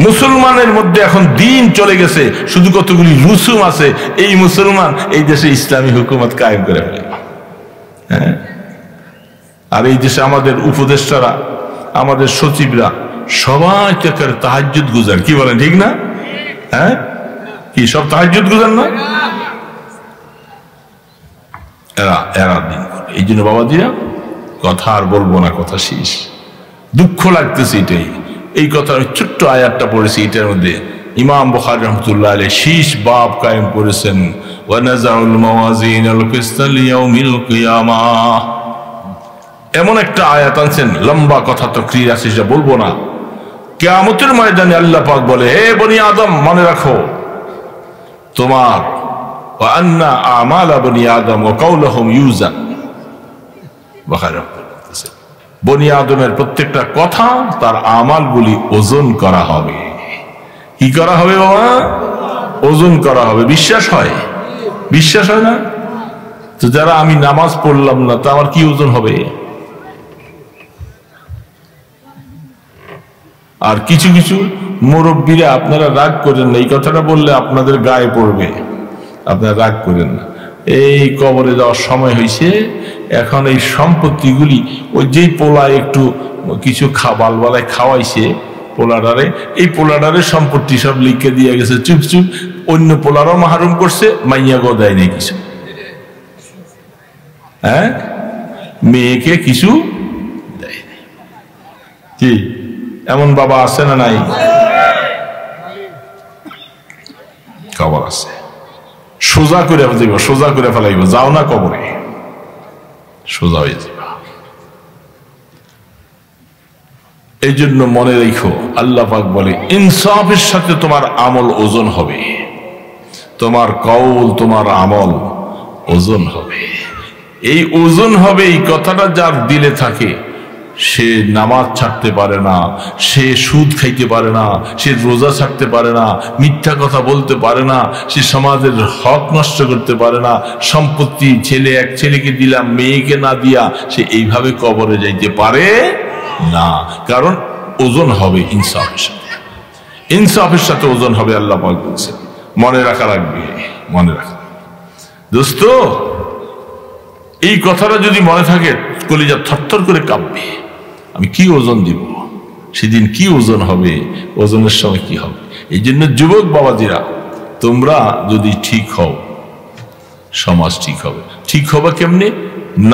মুসলমানের মধ্যে এখন দিন চলে গেছে, শুধু কতগুলি রুসুম আছে, এই মুসলমান এই দেশে ইসলামী হুকুমত কায়েম করে ফেলে। হ্যাঁ, আর এই দেশে আমাদের উপদেষ্টারা, আমাদের সচিবরা সবাই তাহাজ্জুদ গুজার, কি বলেন, ঠিক না? হ্যাঁ, কি সব তাহাজ্জুদ গুজার না? এরা দিন করে। এই জন্য বাবাজিরা, কথা আর বলবো না, কথা শেষ। দুঃখ লাগতেছে এটাই। এই কথা ছোট্ট আয়াতটা পড়েছি, এটার মধ্যে ইমাম বুখারী রাহমাতুল্লাহ আলাইহি শীষ বাব কায়েম করেছেন, ওয়া নাযাউল মাওয়াজিনাল কিসতা লিয়াউমিল কিয়ামাহ। এমন একটা আয়াত আনছেন, লম্বা কথা তো ক্লিয়ার আছে, সেটা বলবো না। কিয়ামতের ময়দানে আল্লাহ পাক বলে, হে বনি আদম, মনে রাখো তোমার ওয়া আন্না আমালা বনি আদম ওয়া কাউলুহুম ইউজান। বুখারী বলতেছে, বনি আদমের প্রত্যেকটা কথা, তার আমালগুলি ওজন করা হবে। কি করা হবে বাবা? ওজন করা হবে। বিশ্বাস হয়? বিশ্বাস হয় না তো? যারা আমি নামাজ পড়লাম না, তা আমার কি ওজন হবে? আর কিছু কিছু মুরব্বীরা, আপনারা রাগ করেন না, এই কথাটা বললে আপনাদের গায়ে পড়বে, আপনারা রাগ করেন না। এই কবরে যাওয়ার সময় হয়েছে, এখন এই সম্পত্তিগুলি ওই যেই পোলায় একটু কিছু বালবালায় খাওয়াইছে পোলাডারে, এই পোলাডারের সম্পত্তি সব লিখে দিয়ে গেছে চুপ চুপ। অন্য পোলারও মাহরুম করছে, মাইয়া গো দেয় নেই কিছু, হ্যাঁ, মেয়েকে কিছু দেয়। কি এমন বাবা আছে না নাই? কবর আছে, সোজা করে যাইব, সোজা করে ফেলাইব, যাও না কবরে, সোজা হয়ে যাবে। এই জন্য মনে রেখো, আল্লাহ পাক বলে ইনসাফের সাথে তোমার আমল ওজন হবে, তোমার কওল, তোমার আমল ওজন হবে। এই ওজন হবে, এই কথাটা যার দিলে থাকে, সে নামাজ ছাড়তে পারে না, সে সুদ খাইতে পারে না, সে রোজা ছাড়তে পারে না, মিথ্যা কথা বলতে পারে না, সে সমাজের হক নষ্ট করতে পারে না, সম্পত্তি এক ছেলেকে দিলাম, মেয়েকে না দিয়া সে এইভাবে কবরে যাইতে পারে না। কারণ ওজন হবে ইনসাফের সাথে, ইনসাফের সাথে ওজন হবে। আল্লাহ পাক বলছেন মনে রাখা লাগবে, মনে রাখা। দোস্ত, এই কথাটা যদি মনে থাকে কলিজা থরথর করে কাঁপবে। আমি কি ওজন দিব, সেদিন কি ওজন হবে, ওজনের সময় কি হবে। এই জন্য যুবক বাবাজিরা, তোমরা যদি ঠিক হও, সমাজ ঠিক হবে। ঠিক হবে কেমনে?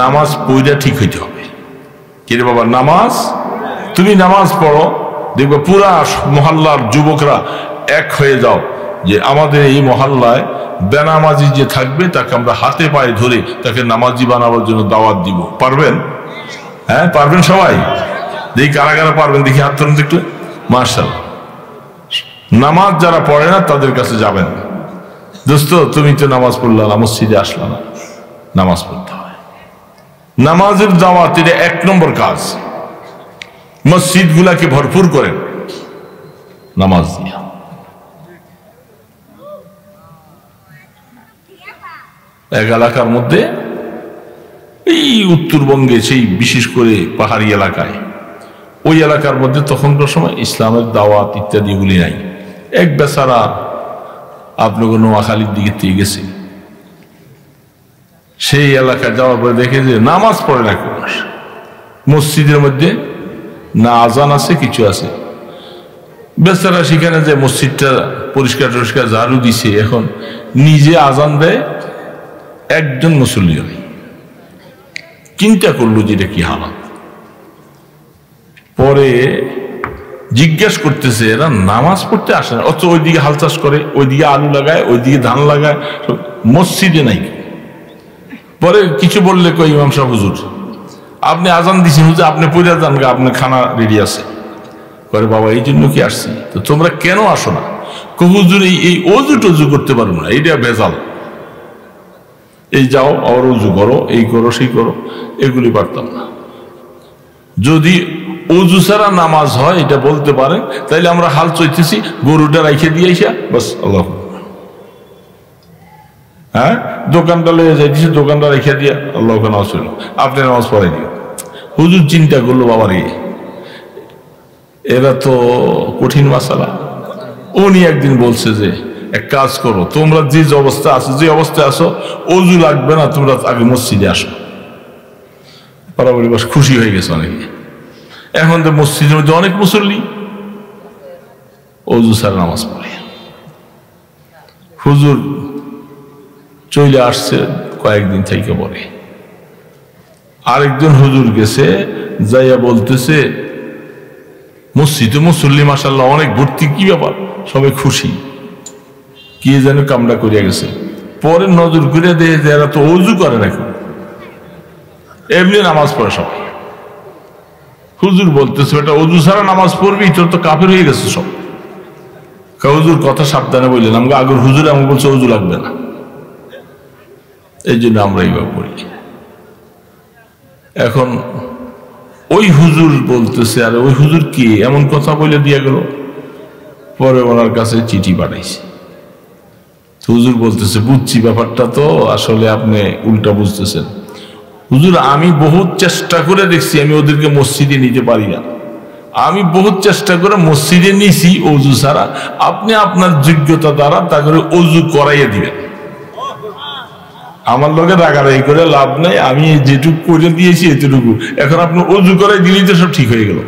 নামাজ পড়া ঠিক হইতে হবে। কিরে বাবা, নামাজ, তুমি নামাজ পড়ো, দেখবে পুরা মহল্লার যুবকরা এক হয়ে যাও যে আমাদের এই মহল্লায় বেনামাজি যে থাকবে তাকে আমরা হাতে পায়ে ধরে তাকে নামাজি বানাবার জন্য দাওয়াত দিব। পারবেন? হ্যাঁ পারবেন সবাই? দেখি কারা কারা পারবেন, দেখি হাত তুলুন একটু। মাশাআল্লাহ। নামাজ যারা পড়ে না তাদের কাছে যাবেন। দোস্ত, তুমি তো নামাজ পড়লা না, মসজিদে আসলা না, নামাজ পড়তে হয়। নামাজের দাওয়াত এটা 1 নম্বর কাজ। মসজিদ গুলাকে ভরপুর করেন নামাজ দিয়ে। এক এলাকার মধ্যে, এই উত্তরবঙ্গে, সেই বিশেষ করে পাহাড়ি এলাকায়, ওই এলাকার মধ্যে তখনকার সময় ইসলামের দাওয়াত ইত্যাদি এগুলি নাই। এক বেচারা আপনাকে নোয়াখালীর দিকে দিয়ে গেছে, সেই এলাকায় যাওয়ার পরে দেখে যে নামাজ পড়ে না কেউ, মসজিদের মধ্যে না আজান আছে কিছু আছে। বেচারা সেখানে যে মসজিদটা পরিষ্কার টরিষ্কার ঝাড়ু দিছে, এখন নিজে আজান দেয়, একজন মুসল্লি হয়। চিন্তা করলো যে এটা কি হালাত। পরে জিজ্ঞেস করতেছে, এরা নামাজ পড়তে আসে না, অথচ ওইদিকে হাল চাষ করে, ওইদিকে আলু লাগায়, ওইদিকে ধান লাগায়, মসজিদে নাই। পরে কিছু বললে, কই ইমাম সাহেব হুজুর আপনি আজান দিছেন, হুজুর আপনি পড়ে যান, আপনার খানা রেডি আছে। করে বাবা এই জন্য কি আসছি, তো তোমরা কেন আসো না? হুজুর এই অজু টজু করতে পারবো না, এইটা ভেজাল, এই যাও আর অজু করো, এই করো সেই করো, এগুলি পারতাম না। যদি অজু ছাড়া নামাজ হয় এটা বলতে পারেন, তাইলে আমরা হাল চইতেছি, গরুটা রাইখে দিয়ে আইসা বাস আল্লাহ, হ্যাঁ দোকানটা লয়ে যাইতেছি, দোকানটা রেখে দিয়া আল্লাহ নামাজ পড়ল, আপনি নামাজ পড়াই দিও। হুজুর চিন্তা করলো, বাবার এরা তো কঠিন মাসালা। উনি একদিন বলছে যে এক কাজ করো, তোমরা যে অবস্থা আছো, যে অবস্থায় আছো, অজু লাগবে না, তোমরা আগে মসজিদে আসো। বরাবরই বাস খুশি হয়ে গেছে অনেকে। এখন তো মসজিদের মধ্যে অনেক মুসল্লি অজু ছাড়া নামাজ পড়ে। হুজুর চলে আসছে কয়েকদিন থেকে পরে, আরেকজন হুজুর গেছে, যাইয়া বলতেছে মসজিদে মুসল্লি মাশাআল্লাহ অনেক ভর্তি, কি ব্যাপার, সবাই খুশি, কি যেন কামড়া করিয়া গেছে। পরে নজর করে দেয় যে এরা তো অজু করে না, এমনি নামাজ পড়ে সবাই। হুজুর বলতেছে এটা অজু ছাড়া নামাজ পড়বি, তোর তো কাফের হয়ে গেছে সব। হুজুর কথা সাবধানে বললেন, আমাকে আগের হুজুর আমাকে বলছে অজু লাগবে না, এই জন্য আমরা এইভাবে পড়ি। এখন ওই হুজুর বলতেছে, আরে ওই হুজুর কি এমন কথা বলে দিয়ে গেল। পরে ওনার কাছে চিঠি পাঠাইছে। হুজুর বলতেছে, বুঝছি ব্যাপারটা তো আসলে আপনি উল্টা বুঝতেছেন। হুজুর আমি বহুত চেষ্টা করে দেখছি, আমি ওদেরকে মসজিদে নিতে পারি না, আমি বহুত চেষ্টা করে মসজিদে নিছি অজু ছাড়া, আপনি আপনার যোগ্যতা দ্বারা তা করে অজু করাইয়া দিবেন, আমার লোকে রাগারাগি করে লাভ নাই, আমি যেটুকু করে দিয়েছি এতটুকু, এখন আপনি অজু করাই দিলেই তো সব ঠিক হয়ে গেল।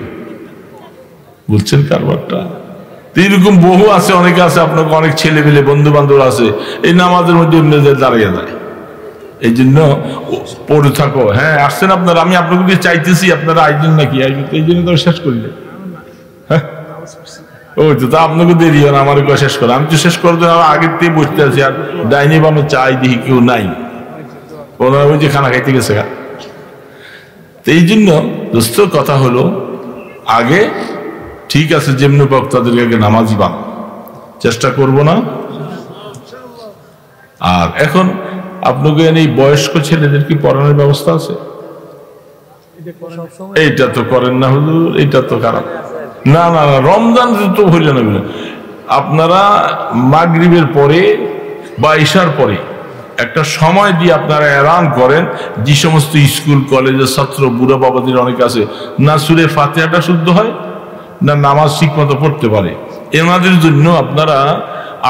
বুঝছেন কারবারটা? এইরকম বহু আছে, অনেকে আছে, আপনাকে অনেক ছেলে পেলে বন্ধু বান্ধব আছে, এই নামাজের মধ্যে এমনি দাঁড়িয়ে যায়। এই জন্য পড়ে থাকো। হ্যাঁ আসছেন আপনারা, আমি আপনাকে চাইতেছি আপনারা আইদিন নাকি, এই জন্য তো শেষ করি। হ্যাঁ ওই তো আপনাকে দেরি হয় না, আমার শেষ করে, আমি তো শেষ করতে আগের থেকে বসতে আছি, আর ডাইনি বানো চাই দেখি কেউ নাই, ওনারা ওই যে খানা খাইতে গেছে। তো এই জন্য দোস্ত কথা হলো, আগে ঠিক আছে যেমনি পাক তাদেরকে আগে নামাজি বান, চেষ্টা করব না। আর এখন আপনাকে এই বয়স্ক ছেলেদের কি পড়ানোর ব্যবস্থা আছে? এইটা তো করেন না হুজুর, এইটা তো খারাপ। না না না, রমজান তো হইল না, আপনারা মাগরিবের পরে বা ঈশার পরে একটা সময় দিয়ে আপনারা এলান করেন, যে সমস্ত স্কুল কলেজের ছাত্র বুড়া বাবাদের অনেক আছে, না সূরা ফাতিহাটা শুদ্ধ হয়, না নামাজ ঠিক মতো পড়তে পারে, এনাদের জন্য আপনারা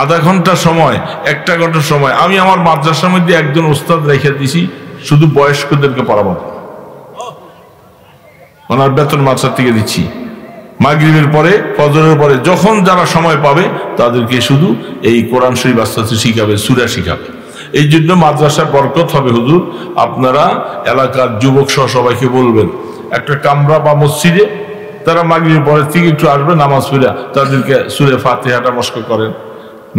আধা ঘন্টা সময়, 1 ঘন্টা সময় আমি আমার মাদ্রাসার মধ্যে একজন ওস্তাদ রেখে দিছি শুধু বয়স্কদেরকে পড়াবো, ওনার বেতন মাদ্রাসা থেকে দিচ্ছি। মাগরিবের পরে, ফজরের পরে যখন যারা সময় পাবে তাদেরকে শুধু এই কোরআন শরীফ আস্তে আস্তে শিখাবে, সূরা শিখাবে। এই জন্য মাদ্রাসার বরকত হবে। হুজুর আপনারা এলাকার যুবক সহ সবাইকে বলবেন একটা কামরা বা মসজিদে তারা মাগরিবের পরে থেকে একটু আসবে, নামাজ পড়ে তাদেরকে সূরা ফাতিহাটা মস্ক করেন,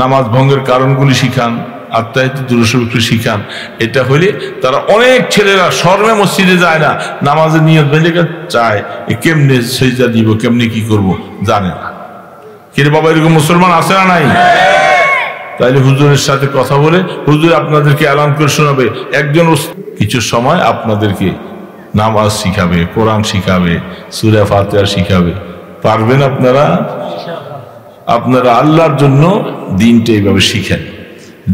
নামাজ ভঙ্গের কারণগুলি শিখান, আত্মাহিত দুরূহ শিখান। এটা হইলে তারা অনেক ছেলেরা শর্মে মসজিদে যায় না, নামাজের নিয়ত বেঁধে চায় কেমনে সেজদা দিব, কেমনে কি করব জানে না। কিন্তু বাবা এরকম মুসলমান আছে না নাই? তাইলে হুজুরের সাথে কথা বলে হুজুর আপনাদেরকে এলান করে শোনাবে, একজন কিছু সময় আপনাদেরকে নামাজ শিখাবে, কোরআন শিখাবে, সূরা ফাতিহা শিখাবে। পারবেন আপনারা? আপনারা আল্লাহর জন্য দিনটা এইভাবে শিখেন,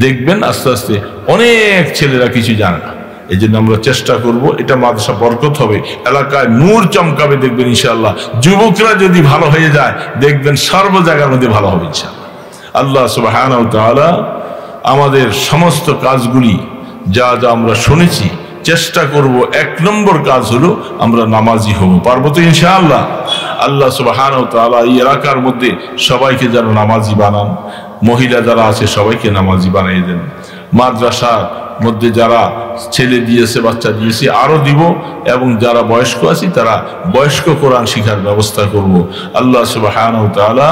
দেখবেন আস্তে আস্তে অনেক ছেলেরা কিছু জানে না। এই জন্য আমরা চেষ্টা করব, এটা মাদ্রাসা বরকত হবে, এলাকায় নূর চমকাবে, দেখবেন ইনশাআল্লাহ। যুবকরা যদি ভালো হয়ে যায় দেখবেন সর্ব জায়গার মধ্যে ভালো হবে ইনশাআল্লাহ। আল্লাহ সুবহানাহু ওয়া তাআলা আমাদের সমস্ত কাজগুলি যা যা আমরা শুনেছি চেষ্টা করব, 1 নম্বর কাজ হলো আমরা নামাজি হব। পারবো তো ইনশাআল্লাহ? আল্লাহ সুবহানাহু ওয়া তাআলা এই এলাকার মধ্যে সবাইকে যেন নামাজি বানান, মহিলা যারা আছে সবাইকে নামাজি বানিয়ে দেন। মাদ্রাসার মধ্যে যারা ছেলে দিয়েছে, বাচ্চা দিয়েছে, আরো দিব, এবং যারা বয়স্ক আছে তারা বয়স্ক কোরআন শিখার ব্যবস্থা করব। আল্লাহ সুবহানাহু ওয়া তাআলা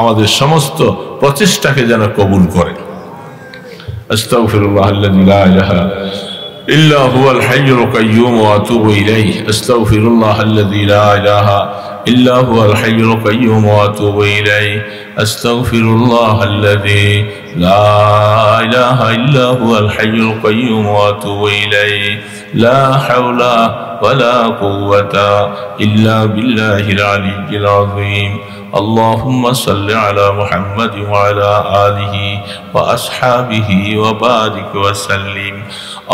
আমাদের সমস্ত প্রচেষ্টাকে যেন কবুল করেন। আস্তাগফিরুল্লাহাল্লাযী লা ইলাহা ইল্লা হুয়াল হাইয়ুল কাইয়্যুম ওয়া আতুবু ইলাইহি। আস্তাগফিরুল্লাহাল্লাযী লা ইলাহা ইল্লা হুয়াল হাইয়ুল কাইয়্যুম ওয়া আতুবু ইলাইহি। আস্তাগফিরুল্লাহাল্লাযী লা ইলাহা ইল্লা হুয়াল হাইয়ুল কাইয়্যুম ওয়া আতুবু ইলাইহি। লা হাওলা ওয়ালা কুওয়াতা ইল্লা বিল্লাহিল আলিয়্যিল আযীম। اللهم صل على محمد وعلى آله وأصحابه وبارك وسلم.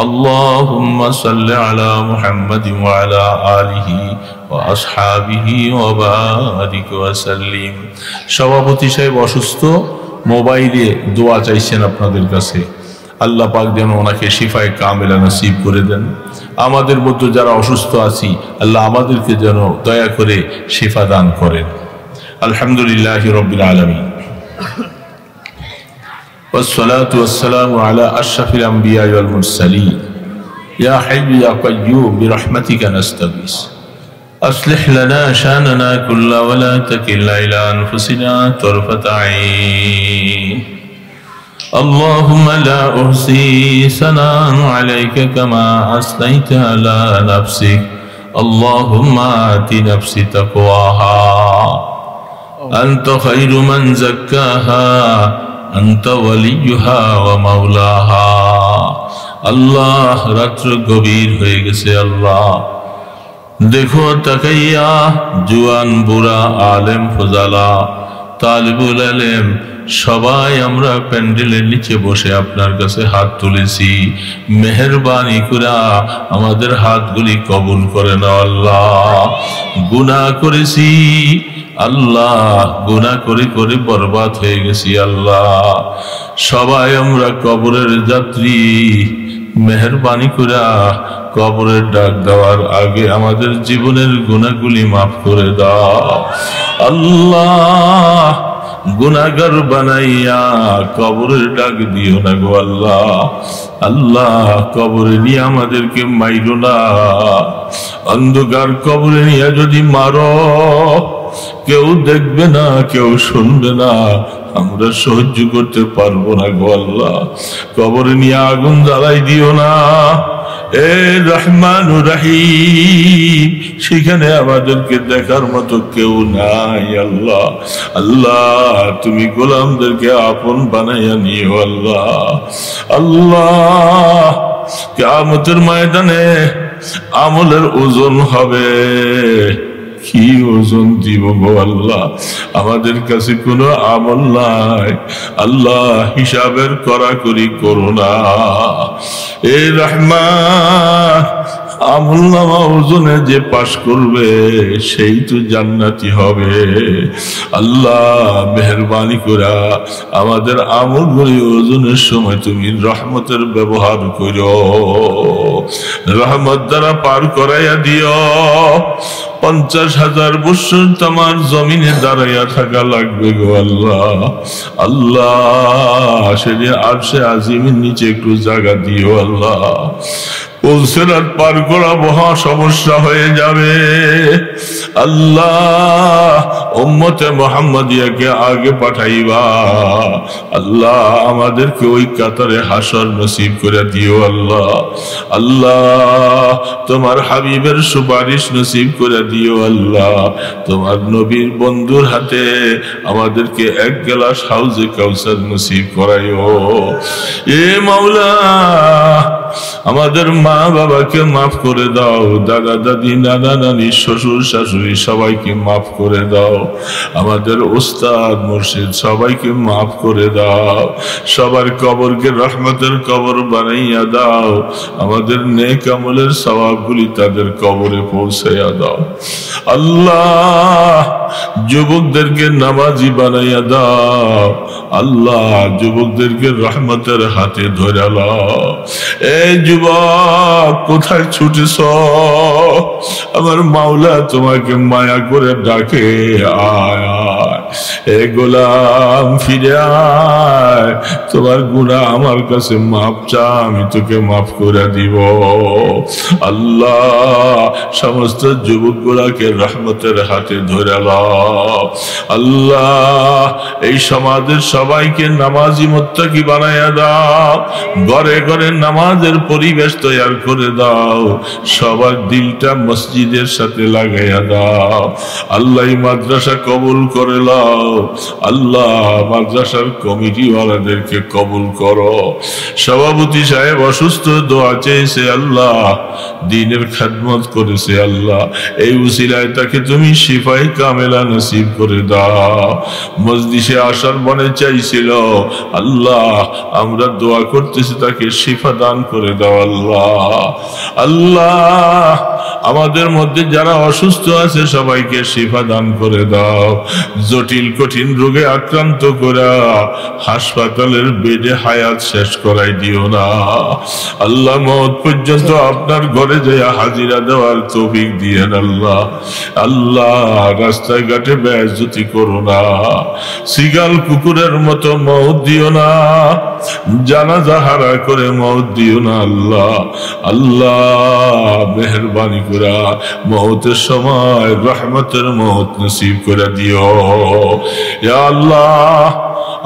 اللهم صل على محمد وعلى آله وأصحابه وبارك وسلم. সভাপতি সাহেব অসুস্থ, মোবাইলে দোয়া চাইছেন আপনাদের কাছে। আল্লাহ পাক যেন ওনাকে শিফায়ে কামিলা নসিব করে দেন। আমাদের মধ্যে যারা অসুস্থ আছি আল্লাহ আমাদেরকে যেন দয়া করে শিফা দান করেন। আলহামদুলিল্লাহি রাব্বিল আলামিন, والصلاة والسلام على أشرف الأنبياء والمرسلين. يا حي يا قيوم برحمتك نستغيث أصلح لنا شأننا كله ولا تكلنا إلى أنفسنا طرفة عين. اللهم لا أحصي ثناء عليك كما أثنيت على نفسك. اللهم آت نفسي تقواها أنت خير من زكاها أنت وليها ومولاها. আল্লাহ রাত্র গভীর হয়ে গেছে, আল্লাহ দেখো তাকাইয়া জুয়ান বুড়া আলেম ফুজালা তালিবুল ইলম সবাই আমরা প্যান্ডেলের নিচে বসে আপনার কাছে হাত তুলেছি। মেহেরবানি করে আমাদের হাতগুলি কবুল করে নাও আল্লাহ। গুনাহ করেছি আল্লাহ, গুনাহ করে করে বরবাদ হয়ে গেছি আল্লাহ। সবাই আমরা কবরের যাত্রী, মেহেরবানি করে কবরের ডাক দেওয়ার আগে আমাদের জীবনের গুনাহগুলি মাফ করে দাও আল্লাহ। গুনাহগার বানাইয়া কবরের ডাক দিও না গো আল্লাহ। আল্লাহ কবরে নিয়ে আমাদেরকে মাইরো না। অন্ধকার কবরে নিয়ে যদি মারো কেউ দেখবে না, কেউ শুনবে না, আমরা সহ্য করতে পারবো না গো আল্লাহ। কবরে নিয়ে আগুন জ্বালাই দিও না এ রহমানুর রহিম। সেখানে আমাদেরকে দেখার মতো কেউ নাই আল্লাহ। আল্লাহ তুমি গোলামদেরকে আপন বানাইয়া নিও আল্লাহ। আল্লাহ কিয়ামতের ময়দানে আমলের ওজন হবে, কি ওজন দিব গো আল্লাহ? আমাদের কাছে কোনো আমল নাই আল্লাহ, হিসাবের কড়াকড়ি করো না এ রহমান। আমলনামা ওজনে যে পাশ করবে সেই তো জান্নাতি হবে। আল্লাহ মেহেরবানি করে আমাদের আমলগুলি ওজনের সময় তুমি রহমতের ব্যবহার করো, রহমত দ্বারা পার করাইয়া দিও। 50,000 বছর তোমার জমিনে দাঁড়াইয়া থাকা লাগবে গো আল্লাহ। আল্লাহ সেদিন আরশে আজিমের নিচে একটু জায়গা দিও আল্লাহ। পুলসিরাত পার করা মহা সমস্যা হয়ে যাবে আল্লাহ। উম্মতে মুহাম্মাদিয়াকে আগে পাঠাইবা আল্লাহ, আমাদেরকে ওই কাতারে হাসর নসিব করে দিও আল্লাহ। আল্লাহ তোমার হাবিবের সুপারিশ নসিব করে দিও আল্লাহ। তোমার নবীর বন্ধুর হাতে আমাদেরকে এক গ্লাস হাউজে কাউসার নসিব করাইও। এ মাওলা আমাদের মা বাবাকে মাফ করে দাও, দাদা দাদি নানা নানি শ্বশুর শাশুড়ি সবাইকে মাফ করে দাও, আমাদের উস্তাদ মুর্শিদ সবাইকে মাফ করে দাও, সবার কবরকে রহমতের কবর বানাইয়া দাও, আমাদের নেক আমলের সওয়াবগুলি তাদের কবরে পৌঁছাইয়া দাও আল্লাহ। যুবকদেরকে নামাজি বানাইয়া দাও আল্লাহ, যুবকদেরকে রহমতের হাতে ধরে লাও। এই যুবক কোথায় ছুটেছ? আমার মাওলা তোমাকে মায়া করে ডাকে, আয় আয়। এ গোলাম ফিরে আয়, তোমার গুনাহ আমার কাছে মাপ চা, আমি তোকে মাফ করে দিব আল্লাহ। সমস্ত যুবকগুলাকে রহমতের হাতে ধরে লাও আল্লাহ। এই সমাজের সবাইকে নামাজি মুত্তাকি বানাইয়া দাও, ঘরে ঘরে নামাজের পরিবেশ তৈরি করে দাও, সবার দিলটা মসজিদের সাথে লাগাইয়া দাও আল্লাহ। মাদ্রাসা কবুল করে লাও আল্লাহ, মাদ্রাসার কমিটিওয়ালাদেরকে কবুল করো। সভাপতি সাহেব অসুস্থ, দোয়া চেয়েছে আল্লাহ, দ্বীনের খেদমত করেছে আল্লাহ, এই উসিলায় তাকে তুমি শিফায়ে কামেলা নসিব করে দাও। মজলিসে আসার মনে চাইছিল আল্লাহ, আমরা দোয়া করতেছি তাকে শিফা দান করে দাও আল্লাহ। আল্লাহ আমাদের মধ্যে যারা অসুস্থ আছে সবাইকে শিফা দান করে দাও, জটিল কঠিন রোগে আক্রান্ত করে হাসপাতালের বেডে হায়াত শেষ করাই দিও না আল্লাহ। মওত পর্যন্ত আপনার ঘরে যায় হাজিরা দেওয়ার তৌফিক দিয়েন আল্লাহ। আল্লাহ রাস্তায় ঘাটে বেইজ্জতি করো না, সিগাল কুকুরের মতো মওত দিও না, জানাজা হারা করে মওত দিও না আল্লাহ। আল্লাহ মেহেরবানি করে মওতের সময় রহমতের মওত নসিব করে দিও ইয়া আল্লাহ।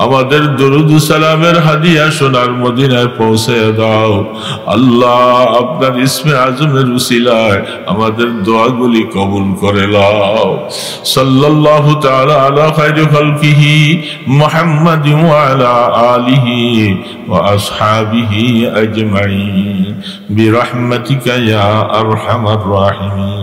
আমাদের দরুদ সালামের হাদিয়া সোনার মদিনায় পৌঁছে দাও আল্লাহ। আপনার ইসমে আজমের উসিলায় আমাদের দোয়াগুলি কবুল করে লাও। সাল্লাল্লাহু তাআলা আলা খায়রি খালকিহি মুহাম্মাদিন ওয়া আলা আলিহি ওয়া আসহাবিহি আজমাইন বিরহমাতিকা ইয়া আরহামার রাহিমিন।